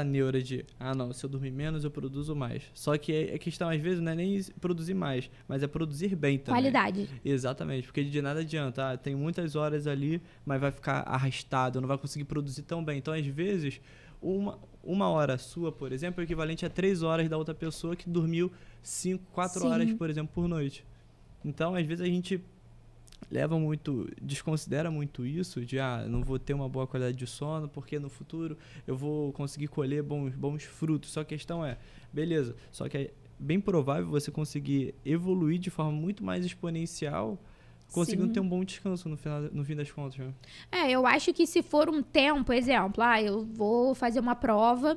neura de, não, se eu dormir menos, eu produzo mais. Só que a questão, às vezes, não é nem produzir mais, mas é produzir bem também. Qualidade. Exatamente, porque de nada adianta. Tem muitas horas ali, mas vai ficar arrastado, não vai conseguir produzir tão bem. Então, às vezes, uma hora sua, por exemplo, é equivalente a 3 horas da outra pessoa que dormiu 5, 4 Sim. horas, por exemplo, por noite. Então, às vezes, a gente desconsidera muito isso de, não vou ter uma boa qualidade de sono, porque no futuro eu vou conseguir colher bons frutos. Só que a questão beleza, só que é bem provável você conseguir evoluir de forma muito mais exponencial, conseguindo Sim. ter um bom descanso no fim das contas. Né? Eu acho que se for um tempo, exemplo, eu vou fazer uma prova,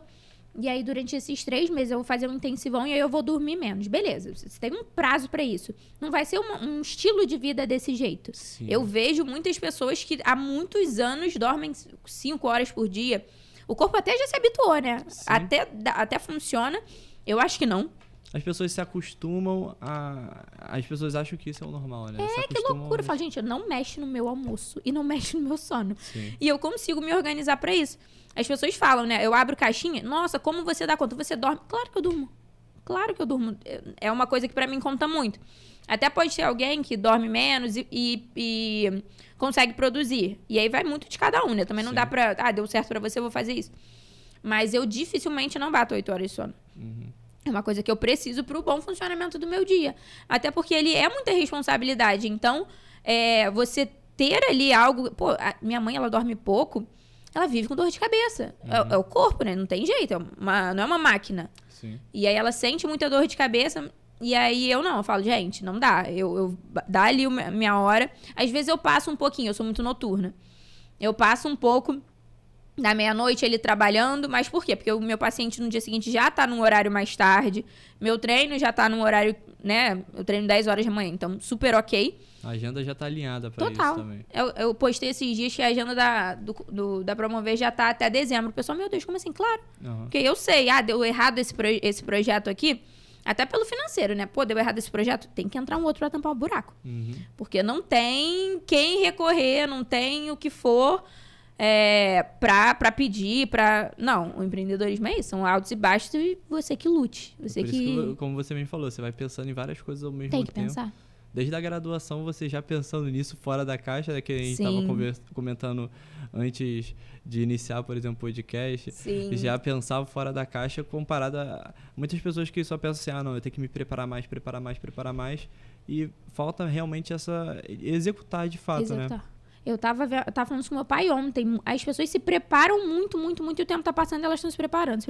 e aí durante esses 3 meses eu vou fazer um intensivão e aí eu vou dormir menos. Beleza, você tem um prazo pra isso. Não vai ser um estilo de vida desse jeito. Sim. Eu vejo muitas pessoas que há muitos anos dormem 5 horas por dia. O corpo até já se habituou, né? Até funciona. Eu acho que não. As pessoas se acostumam As pessoas acham que isso é o normal, né? Que loucura. Eu falo, gente, não mexe no meu almoço e não mexe no meu sono. Sim. E eu consigo me organizar pra isso. As pessoas falam, né? Eu abro caixinha. Nossa, como você dá conta? Você dorme? Claro que eu durmo. Claro que eu durmo. É uma coisa que pra mim conta muito. Até pode ser alguém que dorme menos e consegue produzir. E aí vai muito de cada um, né? Também não Sim. dá pra... deu certo pra você, eu vou fazer isso. Mas eu dificilmente não bato 8 horas de sono. Uhum. É uma coisa que eu preciso pro bom funcionamento do meu dia. Até porque ele é muita responsabilidade. Então, você ter ali algo... Pô, minha mãe, ela dorme pouco. Ela vive com dor de cabeça. Uhum. É o corpo, né? Não tem jeito. Não é uma máquina. Sim. E aí ela sente muita dor de cabeça. E aí eu falo, gente, não dá. Eu dá ali minha hora. Às vezes eu passo um pouquinho, eu sou muito noturna. Eu passo um pouco da meia-noite ele trabalhando. Mas por quê? Porque o meu paciente no dia seguinte já tá num horário mais tarde. Meu treino já tá num horário, né? Eu treino 10 horas da manhã, então super ok. A agenda já tá alinhada pra Total. isso também. Eu postei esses dias que a agenda da Promover já tá até dezembro. O pessoal, meu Deus, como assim? Claro. Uhum. Porque eu sei, deu errado esse projeto aqui, até pelo financeiro, né? Pô, deu errado esse projeto, tem que entrar um outro pra tampar o buraco. Uhum. Porque não tem quem recorrer, não tem o que for pra pedir, pra... Não, o empreendedorismo é isso, são altos e baixos e você que lute. Você Por isso que, como você me falou, você vai pensando em várias coisas ao mesmo tempo. Tem que pensar. Desde a graduação, você já pensando nisso fora da caixa, né, que a gente estava comentando antes de iniciar, por exemplo, o podcast. Sim. Já pensava fora da caixa comparado a muitas pessoas que só pensam assim, não, eu tenho que me preparar mais. E falta realmente executar de fato, né? Eu tava falando isso com meu pai ontem. As pessoas se preparam muito, muito, muito. O tempo tá passando e elas estão se preparando.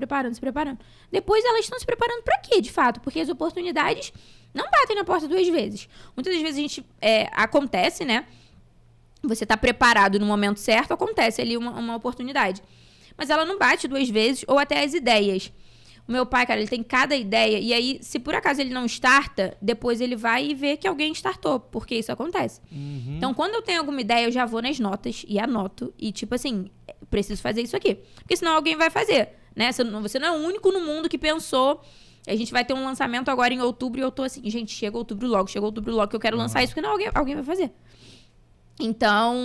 Depois elas estão se preparando pra quê, de fato? Porque as oportunidades não batem na porta 2 vezes. Muitas das vezes a gente... acontece, né? Você tá preparado no momento certo, acontece ali uma oportunidade. Mas ela não bate 2 vezes, ou até as ideias. O meu pai, cara, ele tem cada ideia. E aí, se por acaso ele não starta, depois ele vai e vê que alguém startou. Porque isso acontece. Uhum. Então, quando eu tenho alguma ideia, eu já vou nas notas e anoto. E tipo assim, preciso fazer isso aqui. Porque senão alguém vai fazer, né? Você não é o único no mundo que pensou... A gente vai ter um lançamento agora em outubro e eu tô assim, gente, chega outubro logo, que eu quero lançar isso, porque não, alguém vai fazer. Então,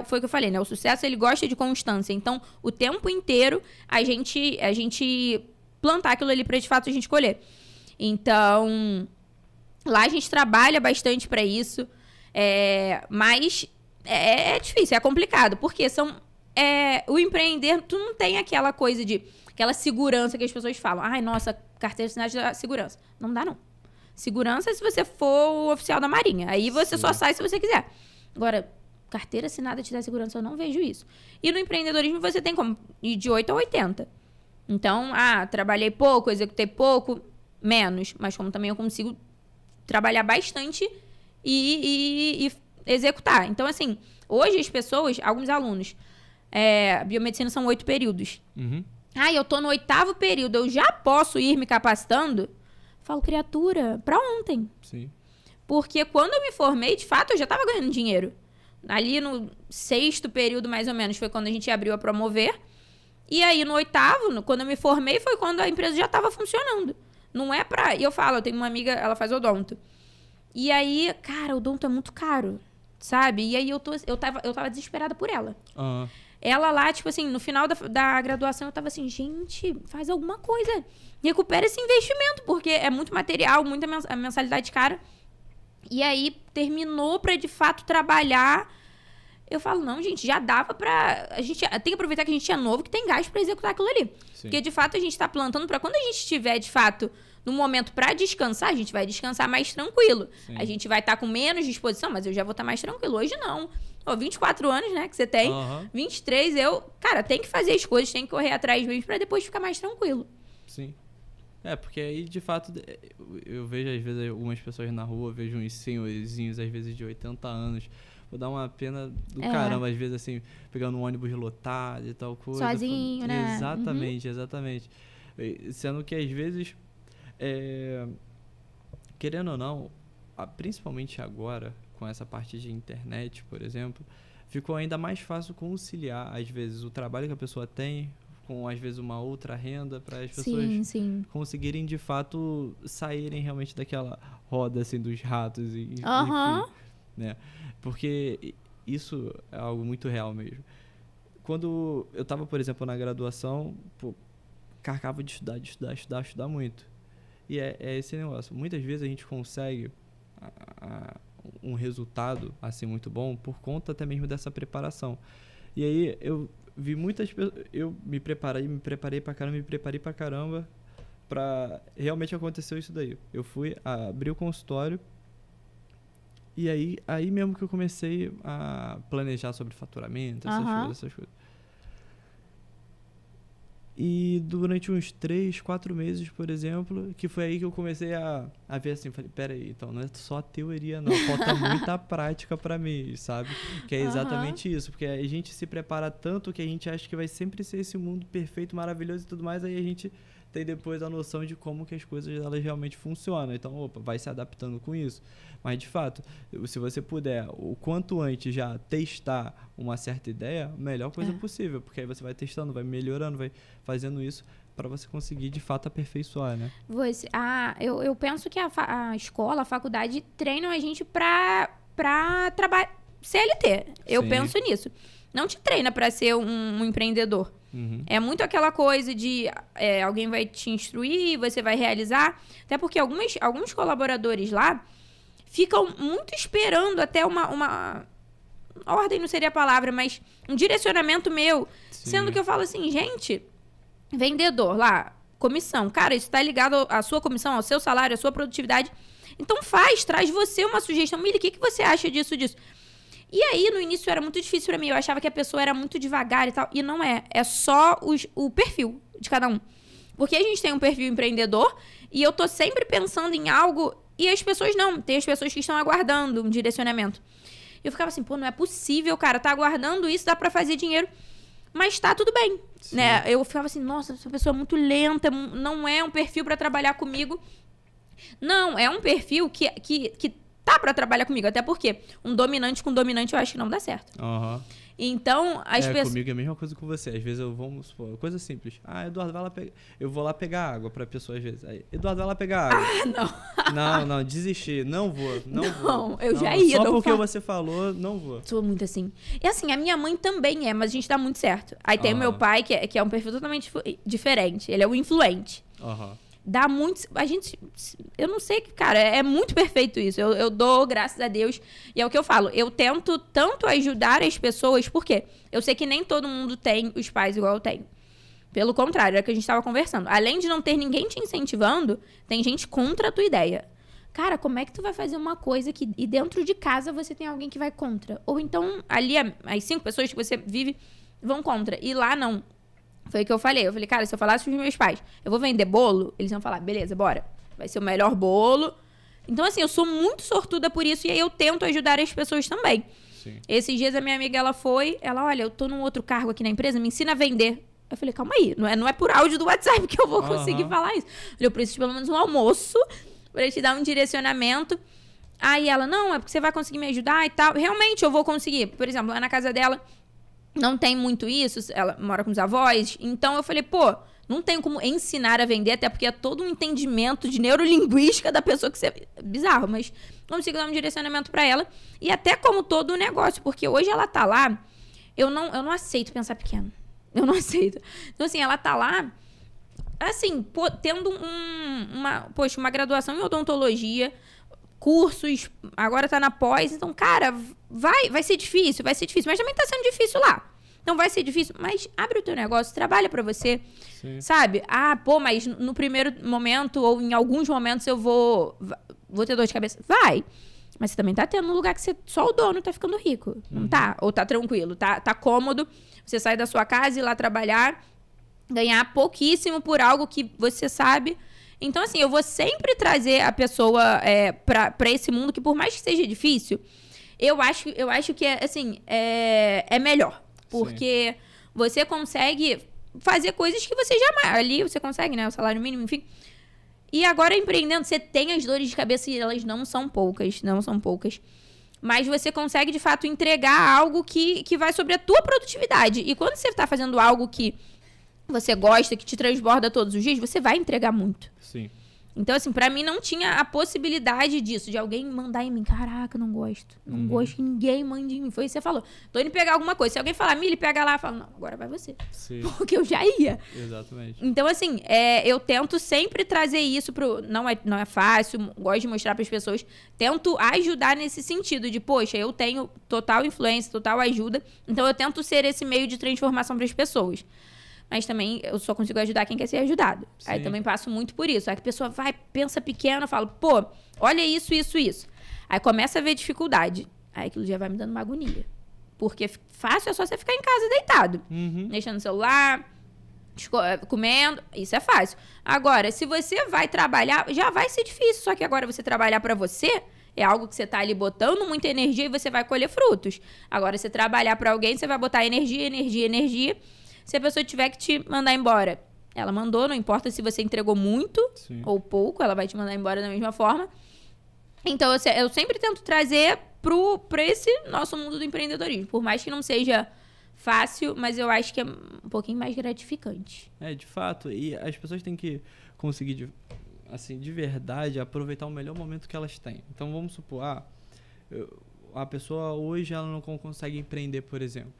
foi o que eu falei, né? O sucesso, ele gosta de constância. Então, o tempo inteiro, a gente plantar aquilo ali pra, de fato, a gente colher. Então, lá a gente trabalha bastante pra isso. Mas é difícil, é complicado. Porque o empreender, tu não tem aquela coisa aquela segurança que as pessoas falam. Ai, nossa, carteira assinada dá segurança. Não dá, não. Segurança é se você for o oficial da Marinha. Aí você só sai se você quiser. Agora, carteira assinada te dá segurança, eu não vejo isso. E no empreendedorismo você tem como ir de 8 a 80. Então, trabalhei pouco, executei pouco, menos. Mas como também eu consigo trabalhar bastante e executar. Então, assim, hoje as pessoas, alguns alunos, biomedicina são 8 períodos. Uhum. Eu tô no 8º período, eu já posso ir me capacitando? Falo, criatura, pra ontem. Sim. Porque quando eu me formei, de fato, eu já tava ganhando dinheiro. Ali no 6º período, mais ou menos, foi quando a gente abriu a Promover. E aí, no 8º, quando eu me formei, foi quando a empresa já tava funcionando. Não é pra... E eu falo, eu tenho uma amiga, ela faz odonto. E aí, cara, odonto é muito caro, sabe? E aí, eu tava desesperada por ela. Uhum. Ela lá, tipo assim, no final da graduação, eu tava assim, gente, faz alguma coisa. Recupera esse investimento, porque é muito material, muita mensalidade cara. E aí, terminou pra, de fato, trabalhar. Eu falo, não, gente, já dava pra... A gente tem que aproveitar que a gente é novo, que tem gás pra executar aquilo ali. Sim. Porque, de fato, a gente tá plantando pra quando a gente estiver, de fato, no momento pra descansar, a gente vai descansar mais tranquilo. Sim. A gente vai estar com menos disposição, mas eu já vou estar mais tranquilo. Hoje, não. 24 anos, né, que você tem. 23, cara, tem que fazer as coisas, tem que correr atrás mesmo pra depois ficar mais tranquilo. Sim. Porque aí, de fato, eu vejo, às vezes, algumas pessoas na rua, vejo uns senhorzinhos, às vezes, de 80 anos. Vou dar uma pena do caramba, às vezes, assim, pegando um ônibus lotado e tal coisa. Sozinho, né? Exatamente, exatamente. Sendo que, às vezes, querendo ou não, principalmente agora, com essa parte de internet, por exemplo, ficou ainda mais fácil conciliar, às vezes, o trabalho que a pessoa tem com, às vezes, uma outra renda para as pessoas conseguirem, de fato, saírem realmente daquela roda, assim, dos ratos. Enfim, né? Porque isso é algo muito real mesmo. Quando eu estava, por exemplo, na graduação, carcava de estudar muito. E é esse negócio. Muitas vezes a gente consegue um resultado assim muito bom por conta até mesmo dessa preparação. E aí eu vi muitas pessoas, eu me preparei pra caramba pra realmente acontecer isso daí. Eu fui abrir o consultório e aí mesmo que eu comecei a planejar sobre faturamento, essas coisas. E durante uns 3, 4 meses, por exemplo, que foi aí que eu comecei a ver assim, falei, peraí, então não é só teoria não, falta muita prática pra mim, sabe? Que é exatamente isso, porque a gente se prepara tanto que a gente acha que vai sempre ser esse mundo perfeito, maravilhoso e tudo mais, aí a gente tem depois a noção de como que as coisas elas realmente funcionam. Então, vai se adaptando com isso. Mas, de fato, se você puder, o quanto antes já testar uma certa ideia, melhor coisa possível. Porque aí você vai testando, vai melhorando, vai fazendo isso para você conseguir, de fato, aperfeiçoar, né? Eu penso que a escola, a faculdade, treinam a gente para trabalhar CLT. Eu penso nisso. Não te treina para ser um empreendedor. É muito aquela coisa de alguém vai te instruir, você vai realizar. Até porque alguns colaboradores lá ficam muito esperando até uma ordem não seria a palavra, mas um direcionamento meu. Sendo que eu falo assim, gente, vendedor lá, comissão. Cara, isso tá ligado à sua comissão, ao seu salário, à sua produtividade. Então traz você uma sugestão. Mili, o que você acha disso? E aí, no início, era muito difícil pra mim. Eu achava que a pessoa era muito devagar e tal. E não é. É só o perfil de cada um. Porque a gente tem um perfil empreendedor e eu tô sempre pensando em algo e as pessoas não. Tem as pessoas que estão aguardando um direcionamento. Eu ficava assim, não é possível, cara. Tá aguardando isso, dá pra fazer dinheiro. Mas tá tudo bem, né? Eu ficava assim, nossa, essa pessoa é muito lenta. Não é um perfil pra trabalhar comigo. Não, é um perfil que tá pra trabalhar comigo. Até porque um dominante com dominante eu acho que não dá certo. Aham. Então, as pessoas... Comigo é a mesma coisa com você. Às vezes vamos supor, coisa simples. Eduardo, vai lá pegar... Eu vou lá pegar água pra pessoa, às vezes. Aí, Eduardo, vai lá pegar água. Não, desisti. Não vou. Eu já ia. Só porque você falou, não vou. Sou muito assim. E assim, a minha mãe também é, mas a gente dá muito certo. Aí tem o meu pai, que é um perfil totalmente diferente. Ele é o influente. Dá muito... Eu não sei, cara, é muito perfeito isso. Eu dou graças a Deus. E é o que eu falo. Eu tento tanto ajudar as pessoas, porque eu sei que nem todo mundo tem os pais igual eu tenho. Pelo contrário, é o que a gente estava conversando. Além de não ter ninguém te incentivando, tem gente contra a tua ideia. Cara, como é que tu vai fazer uma coisa que... E dentro de casa você tem alguém que vai contra? Ou então, ali, as 5 pessoas que você vive vão contra. E lá, não. Foi o que eu falei. Eu falei, cara, se eu falasse pros meus pais, eu vou vender bolo, eles iam falar, beleza, bora. Vai ser o melhor bolo. Então, assim, eu sou muito sortuda por isso e aí eu tento ajudar as pessoas também. Sim. Esses dias a minha amiga, ela, olha, eu tô num outro cargo aqui na empresa, me ensina a vender. Eu falei, calma aí, não é por áudio do WhatsApp que eu vou conseguir falar isso. Eu preciso de pelo menos um almoço pra te dar um direcionamento. Aí ela, não, é porque você vai conseguir me ajudar e tal. Realmente eu vou conseguir. Por exemplo, lá na casa dela, não tem muito isso, ela mora com os avós. Então eu falei, pô, não tem como ensinar a vender, até porque é todo um entendimento de neurolinguística da pessoa que você... Bizarro, mas consigo dar um direcionamento pra ela. E até como todo o negócio, porque hoje ela tá lá, eu não aceito pensar pequeno. Eu não aceito. Então, assim, ela tá lá, assim, tendo uma graduação em odontologia, cursos, agora tá na pós, então, cara, vai ser difícil, mas também tá sendo difícil lá. Então vai ser difícil, mas abre o teu negócio, trabalha pra você, sabe? Mas no primeiro momento ou em alguns momentos eu vou ter dor de cabeça. Vai, mas você também tá tendo um lugar que só o dono tá ficando rico, não tá? Ou tá tranquilo, tá cômodo, você sai da sua casa e ir lá trabalhar, ganhar pouquíssimo por algo que você sabe. Então, assim, eu vou sempre trazer a pessoa pra esse mundo que, por mais que seja difícil, eu acho que é melhor. Porque você consegue fazer coisas que você jamais... Ali você consegue, né? O salário mínimo, enfim. E agora, empreendendo, você tem as dores de cabeça e elas não são poucas. Mas você consegue, de fato, entregar algo que vai sobre a tua produtividade. E quando você tá fazendo algo que você gosta, que te transborda todos os dias, você vai entregar muito. Sim. Então, assim, pra mim não tinha a possibilidade disso, de alguém mandar em mim. Caraca, não gosto. Não gosto que ninguém mande em mim. Foi isso que você falou. Tô indo pegar alguma coisa. Se alguém falar, Mili, pega lá, eu falo, não, agora vai você. Sim. Porque eu já ia. Exatamente. Então, assim, eu tento sempre trazer isso pro... Não é fácil, gosto de mostrar pras pessoas. Tento ajudar nesse sentido de, poxa, eu tenho total influência, total ajuda. Então, eu tento ser esse meio de transformação pras pessoas. Mas também eu só consigo ajudar quem quer ser ajudado. Sim. Aí também passo muito por isso. Aí a pessoa pensa pequeno, fala, pô, olha isso. Aí começa a ver dificuldade. Aí aquilo já vai me dando uma agonia. Porque fácil é só você ficar em casa deitado. Mexendo no celular, comendo. Isso é fácil. Agora, se você vai trabalhar, já vai ser difícil. Só que agora você trabalhar pra você é algo que você tá ali botando muita energia e você vai colher frutos. Agora, você trabalhar pra alguém, você vai botar energia. Se a pessoa tiver que te mandar embora, ela mandou, não importa se você entregou muito ou pouco, ela vai te mandar embora da mesma forma. Então, eu sempre tento trazer pra esse nosso mundo do empreendedorismo. Por mais que não seja fácil, mas eu acho que é um pouquinho mais gratificante. De fato. E as pessoas têm que conseguir, de verdade, aproveitar o melhor momento que elas têm. Então, vamos supor, a pessoa hoje ela não consegue empreender, por exemplo.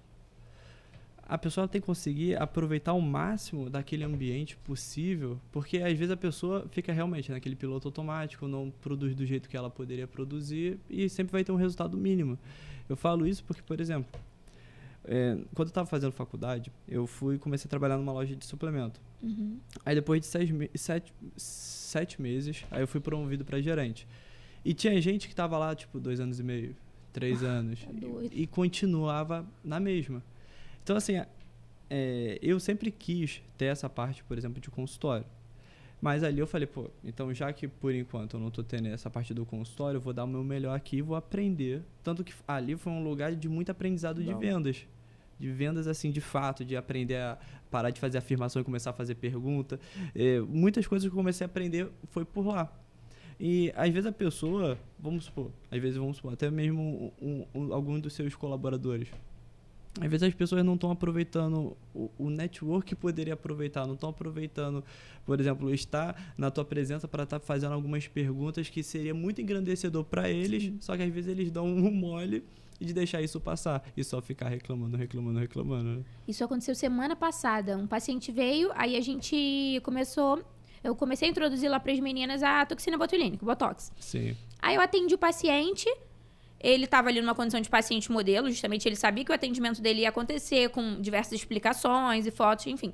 A pessoa tem que conseguir aproveitar o máximo daquele ambiente possível, porque às vezes a pessoa fica realmente naquele piloto automático, não produz do jeito que ela poderia produzir e sempre vai ter um resultado mínimo. Eu falo isso porque, por exemplo, quando eu estava fazendo faculdade, eu comecei a trabalhar numa loja de suplemento. Aí depois de 7 meses, aí eu fui promovido para gerente. E tinha gente que estava lá, 2 anos e meio, 3 anos, e continuava na mesma. Então, assim, eu sempre quis ter essa parte, por exemplo, de consultório. Mas ali eu falei, então já que por enquanto eu não estou tendo essa parte do consultório, eu vou dar o meu melhor aqui e vou aprender. Tanto que ali foi um lugar de muito aprendizado de vendas. De vendas, assim, de fato, de aprender a parar de fazer afirmação e começar a fazer pergunta. Muitas coisas que eu comecei a aprender foi por lá. E às vezes a pessoa, vamos supor, até mesmo algum dos seus colaboradores, às vezes as pessoas não estão aproveitando o network que poderia aproveitar, não estão aproveitando, por exemplo, estar na tua presença para estar fazendo algumas perguntas que seria muito engrandecedor para eles, só que às vezes eles dão um mole de deixar isso passar e só ficar reclamando. Né? Isso aconteceu semana passada. Um paciente veio, aí eu comecei a introduzir lá para as meninas a toxina botulínica, o Botox. Sim. Aí eu atendi o paciente. Ele estava ali numa condição de paciente modelo, justamente ele sabia que o atendimento dele ia acontecer com diversas explicações e fotos, enfim.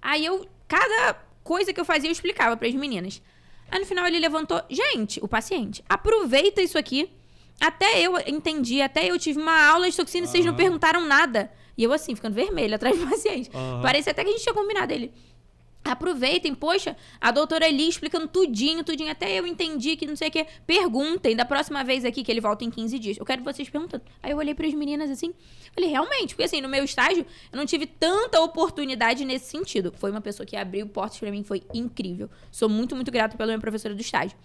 Aí cada coisa que eu fazia, eu explicava para as meninas. Aí no final ele levantou, gente, o paciente, aproveita isso aqui. Até eu entendi, até eu tive uma aula de toxina e vocês não perguntaram nada. E eu assim, ficando vermelha atrás do paciente. Parece até que a gente tinha combinado. Ele, aproveitem, poxa, a doutora ali explicando tudinho, até eu entendi que não sei o que. Perguntem, da próxima vez aqui, que ele volta em 15 dias. Eu quero vocês perguntando. Aí eu olhei para as meninas assim, falei, realmente, porque assim, no meu estágio, eu não tive tanta oportunidade nesse sentido. Foi uma pessoa que abriu portas para mim, foi incrível. Sou muito, muito grata pela minha professora do estágio.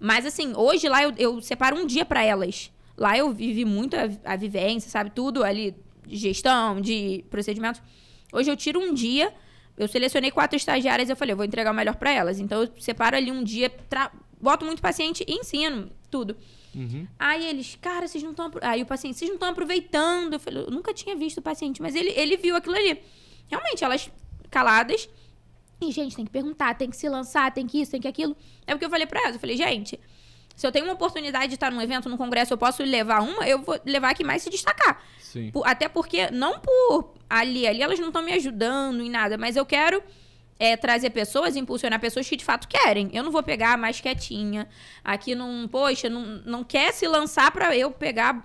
Mas assim, hoje lá eu separo um dia para elas. Lá eu vivi muito a vivência, sabe? Tudo ali, de gestão, de procedimentos. Hoje eu tiro um dia. Eu selecionei 4 estagiárias e eu falei, eu vou entregar o melhor pra elas. Então, eu separo ali um dia, boto muito paciente e ensino tudo. Aí eles, cara, vocês não estão... Aí o paciente, vocês não estão aproveitando. Eu falei, eu nunca tinha visto o paciente, mas ele viu aquilo ali. Realmente, elas caladas. E, gente, tem que perguntar, tem que se lançar, tem que isso, tem que aquilo. É porque eu falei pra elas, eu falei, gente, se eu tenho uma oportunidade de estar num evento, num congresso, eu posso levar uma, eu vou levar a que mais se destacar. Sim. Até porque, não por ali elas não estão me ajudando em nada, mas eu quero trazer pessoas, impulsionar pessoas que de fato querem. Eu não vou pegar a mais quietinha, aqui não quer se lançar pra eu pegar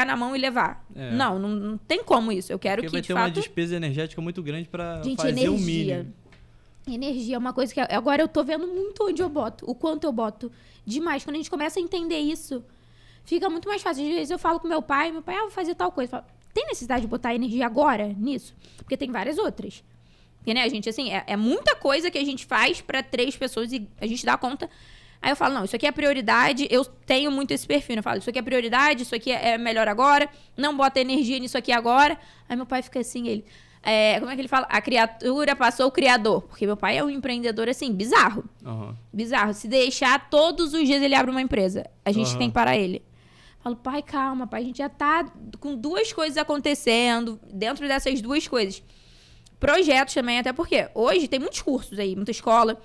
na mão e levar. Não tem como isso. Eu quero porque que, vai ter uma despesa energética muito grande pra gente, fazer o mínimo. Energia é uma coisa que... Agora eu tô vendo muito onde eu boto, o quanto eu boto. Demais. Quando a gente começa a entender isso, fica muito mais fácil. Às vezes eu falo com meu pai, vou fazer tal coisa. Eu falo, tem necessidade de botar energia agora nisso? Porque tem várias outras. Porque, né, a gente, assim, é muita coisa que a gente faz pra 3 pessoas e a gente dá conta. Aí eu falo, não, isso aqui é prioridade, eu tenho muito esse perfil. Eu falo, isso aqui é prioridade, isso aqui é melhor agora, não bota energia nisso aqui agora. Aí meu pai fica assim, ele... como é que ele fala? A criatura passou o criador. Porque meu pai é um empreendedor, assim, bizarro. Bizarro. Se deixar, todos os dias ele abre uma empresa. A gente tem que parar ele. Eu falo, pai, calma, pai. A gente já tá com 2 coisas acontecendo. Dentro dessas 2 coisas. Projetos também, até porque hoje tem muitos cursos aí, muita escola.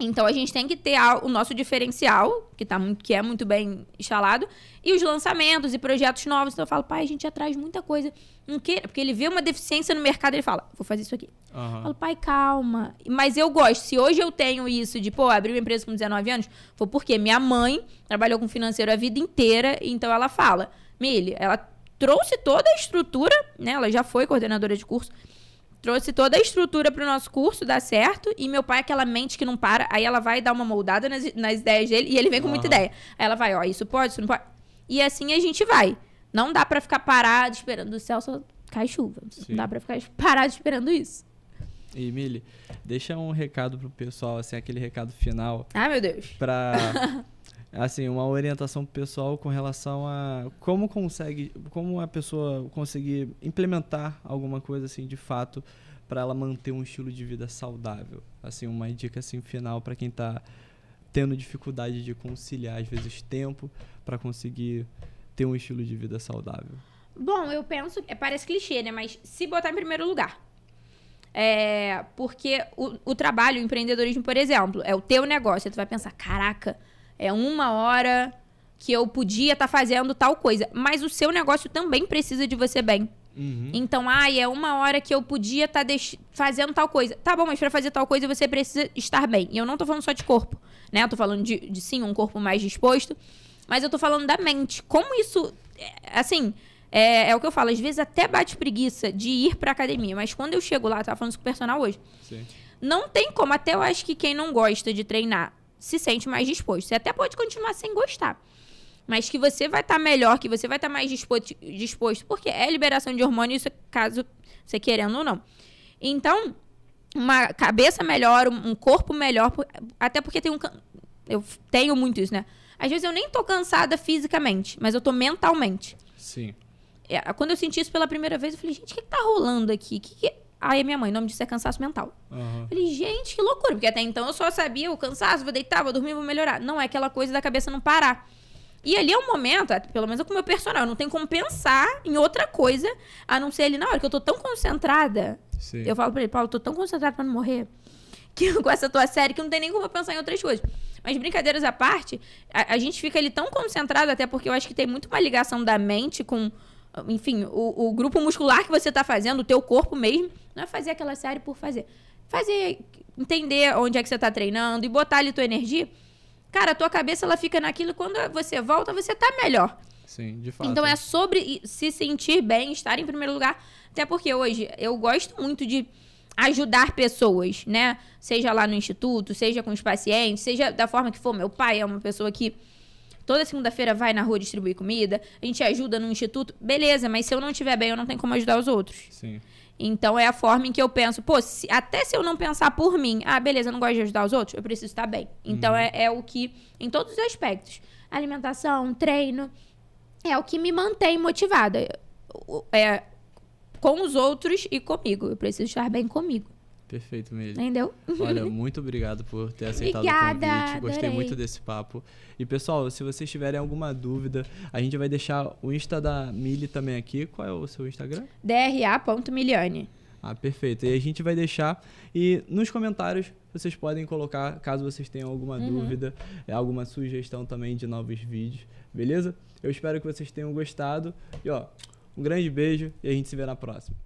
Então, a gente tem que ter o nosso diferencial, que é muito bem instalado, e os lançamentos e projetos novos. Então, eu falo, pai, a gente já traz muita coisa. Porque ele vê uma deficiência no mercado, ele fala, vou fazer isso aqui. Eu falo, pai, calma. Mas eu gosto. Se hoje eu tenho isso de, abrir uma empresa com 19 anos, foi porque minha mãe trabalhou com financeiro a vida inteira, então ela fala, Mili, ela trouxe toda a estrutura, né? Ela já foi coordenadora de curso, trouxe toda a estrutura pro nosso curso dar certo, e meu pai é aquela mente que não para, aí ela vai dar uma moldada nas ideias dele, e ele vem com muita ideia. Aí ela vai, isso pode, isso não pode. E assim a gente vai. Não dá pra ficar parado esperando do céu só cair chuva. Sim. Não dá pra ficar parado esperando isso. E, Mili, deixa um recado pro pessoal, assim, aquele recado final. Ai, meu Deus. Pra... assim, uma orientação pro pessoal com relação a como a pessoa conseguir implementar alguma coisa assim de fato para ela manter um estilo de vida saudável. Assim, uma dica assim final para quem tá tendo dificuldade de conciliar às vezes tempo para conseguir ter um estilo de vida saudável. Bom, eu penso, parece clichê, né, mas se botar em primeiro lugar. Porque o trabalho, o empreendedorismo, por exemplo, é o teu negócio. Aí tu vai pensar, caraca, é 1 hora que eu podia estar fazendo tal coisa. Mas o seu negócio também precisa de você bem. Então, é 1 hora que eu podia estar fazendo tal coisa. Tá bom, mas pra fazer tal coisa você precisa estar bem. E eu não tô falando só de corpo, né? Eu tô falando de sim, um corpo mais disposto. Mas eu tô falando da mente. Como isso, assim... É o que eu falo, às vezes até bate preguiça de ir pra academia. Mas quando eu chego lá, eu tava falando isso com o personal hoje. Sim. Não tem como, até eu acho que quem não gosta de treinar se sente mais disposto. Você até pode continuar sem gostar. Mas que você vai estar melhor, que você vai estar mais disposto. Porque é liberação de hormônio, isso caso você querendo ou não. Então, uma cabeça melhor, um corpo melhor. Até porque tem eu tenho muito isso, né? Às vezes eu nem tô cansada fisicamente, mas eu tô mentalmente. Sim. Quando eu senti isso pela primeira vez, eu falei, gente, o que tá rolando aqui? Aí a minha mãe, o nome disso é cansaço mental. Uhum. Eu falei, gente, que loucura. Porque até então eu só sabia o cansaço, vou deitar, vou dormir, vou melhorar. Não é aquela coisa da cabeça não parar. E ali é um momento, pelo menos com o meu personal, eu não tenho como pensar em outra coisa, a não ser ali na hora que eu tô tão concentrada. Sim. Eu falo pra ele, Paulo, eu tô tão concentrada pra não morrer, com essa tua série, que não tem nem como eu pensar em outras coisas. Mas brincadeiras à parte, a gente fica ali tão concentrado, até porque eu acho que tem muito uma ligação da mente com, enfim, o grupo muscular que você tá fazendo, o teu corpo mesmo. Não é fazer aquela série por fazer. Entender onde é que você tá treinando e botar ali tua energia. Cara, a tua cabeça, ela fica naquilo, quando você volta, você tá melhor. Sim, de fato. Então é sobre se sentir bem, estar em primeiro lugar. Até porque hoje eu gosto muito de ajudar pessoas, né? Seja lá no instituto, seja com os pacientes, seja da forma que for. Meu pai é uma pessoa que toda segunda-feira vai na rua distribuir comida, a gente ajuda no instituto, beleza, mas se eu não estiver bem, eu não tenho como ajudar os outros. Sim. Então é a forma em que eu penso, pô, até se eu não pensar por mim, beleza, eu não gosto de ajudar os outros, eu preciso estar bem. Então é o que, em todos os aspectos, alimentação, treino, é o que me mantém motivada. Com os outros e comigo. Eu preciso estar bem comigo. Perfeito, mesmo. Entendeu? Olha, muito obrigado por ter aceitado Obrigada, o convite. Gostei adorei. muito desse papo. E, pessoal, se vocês tiverem alguma dúvida, a gente vai deixar o Insta da Mili também aqui. Qual é o seu Instagram? DRA.miliane. Perfeito. E a gente vai deixar. E nos comentários vocês podem colocar, caso vocês tenham alguma dúvida, alguma sugestão também de novos vídeos. Beleza? Eu espero que vocês tenham gostado. E, um grande beijo e a gente se vê na próxima.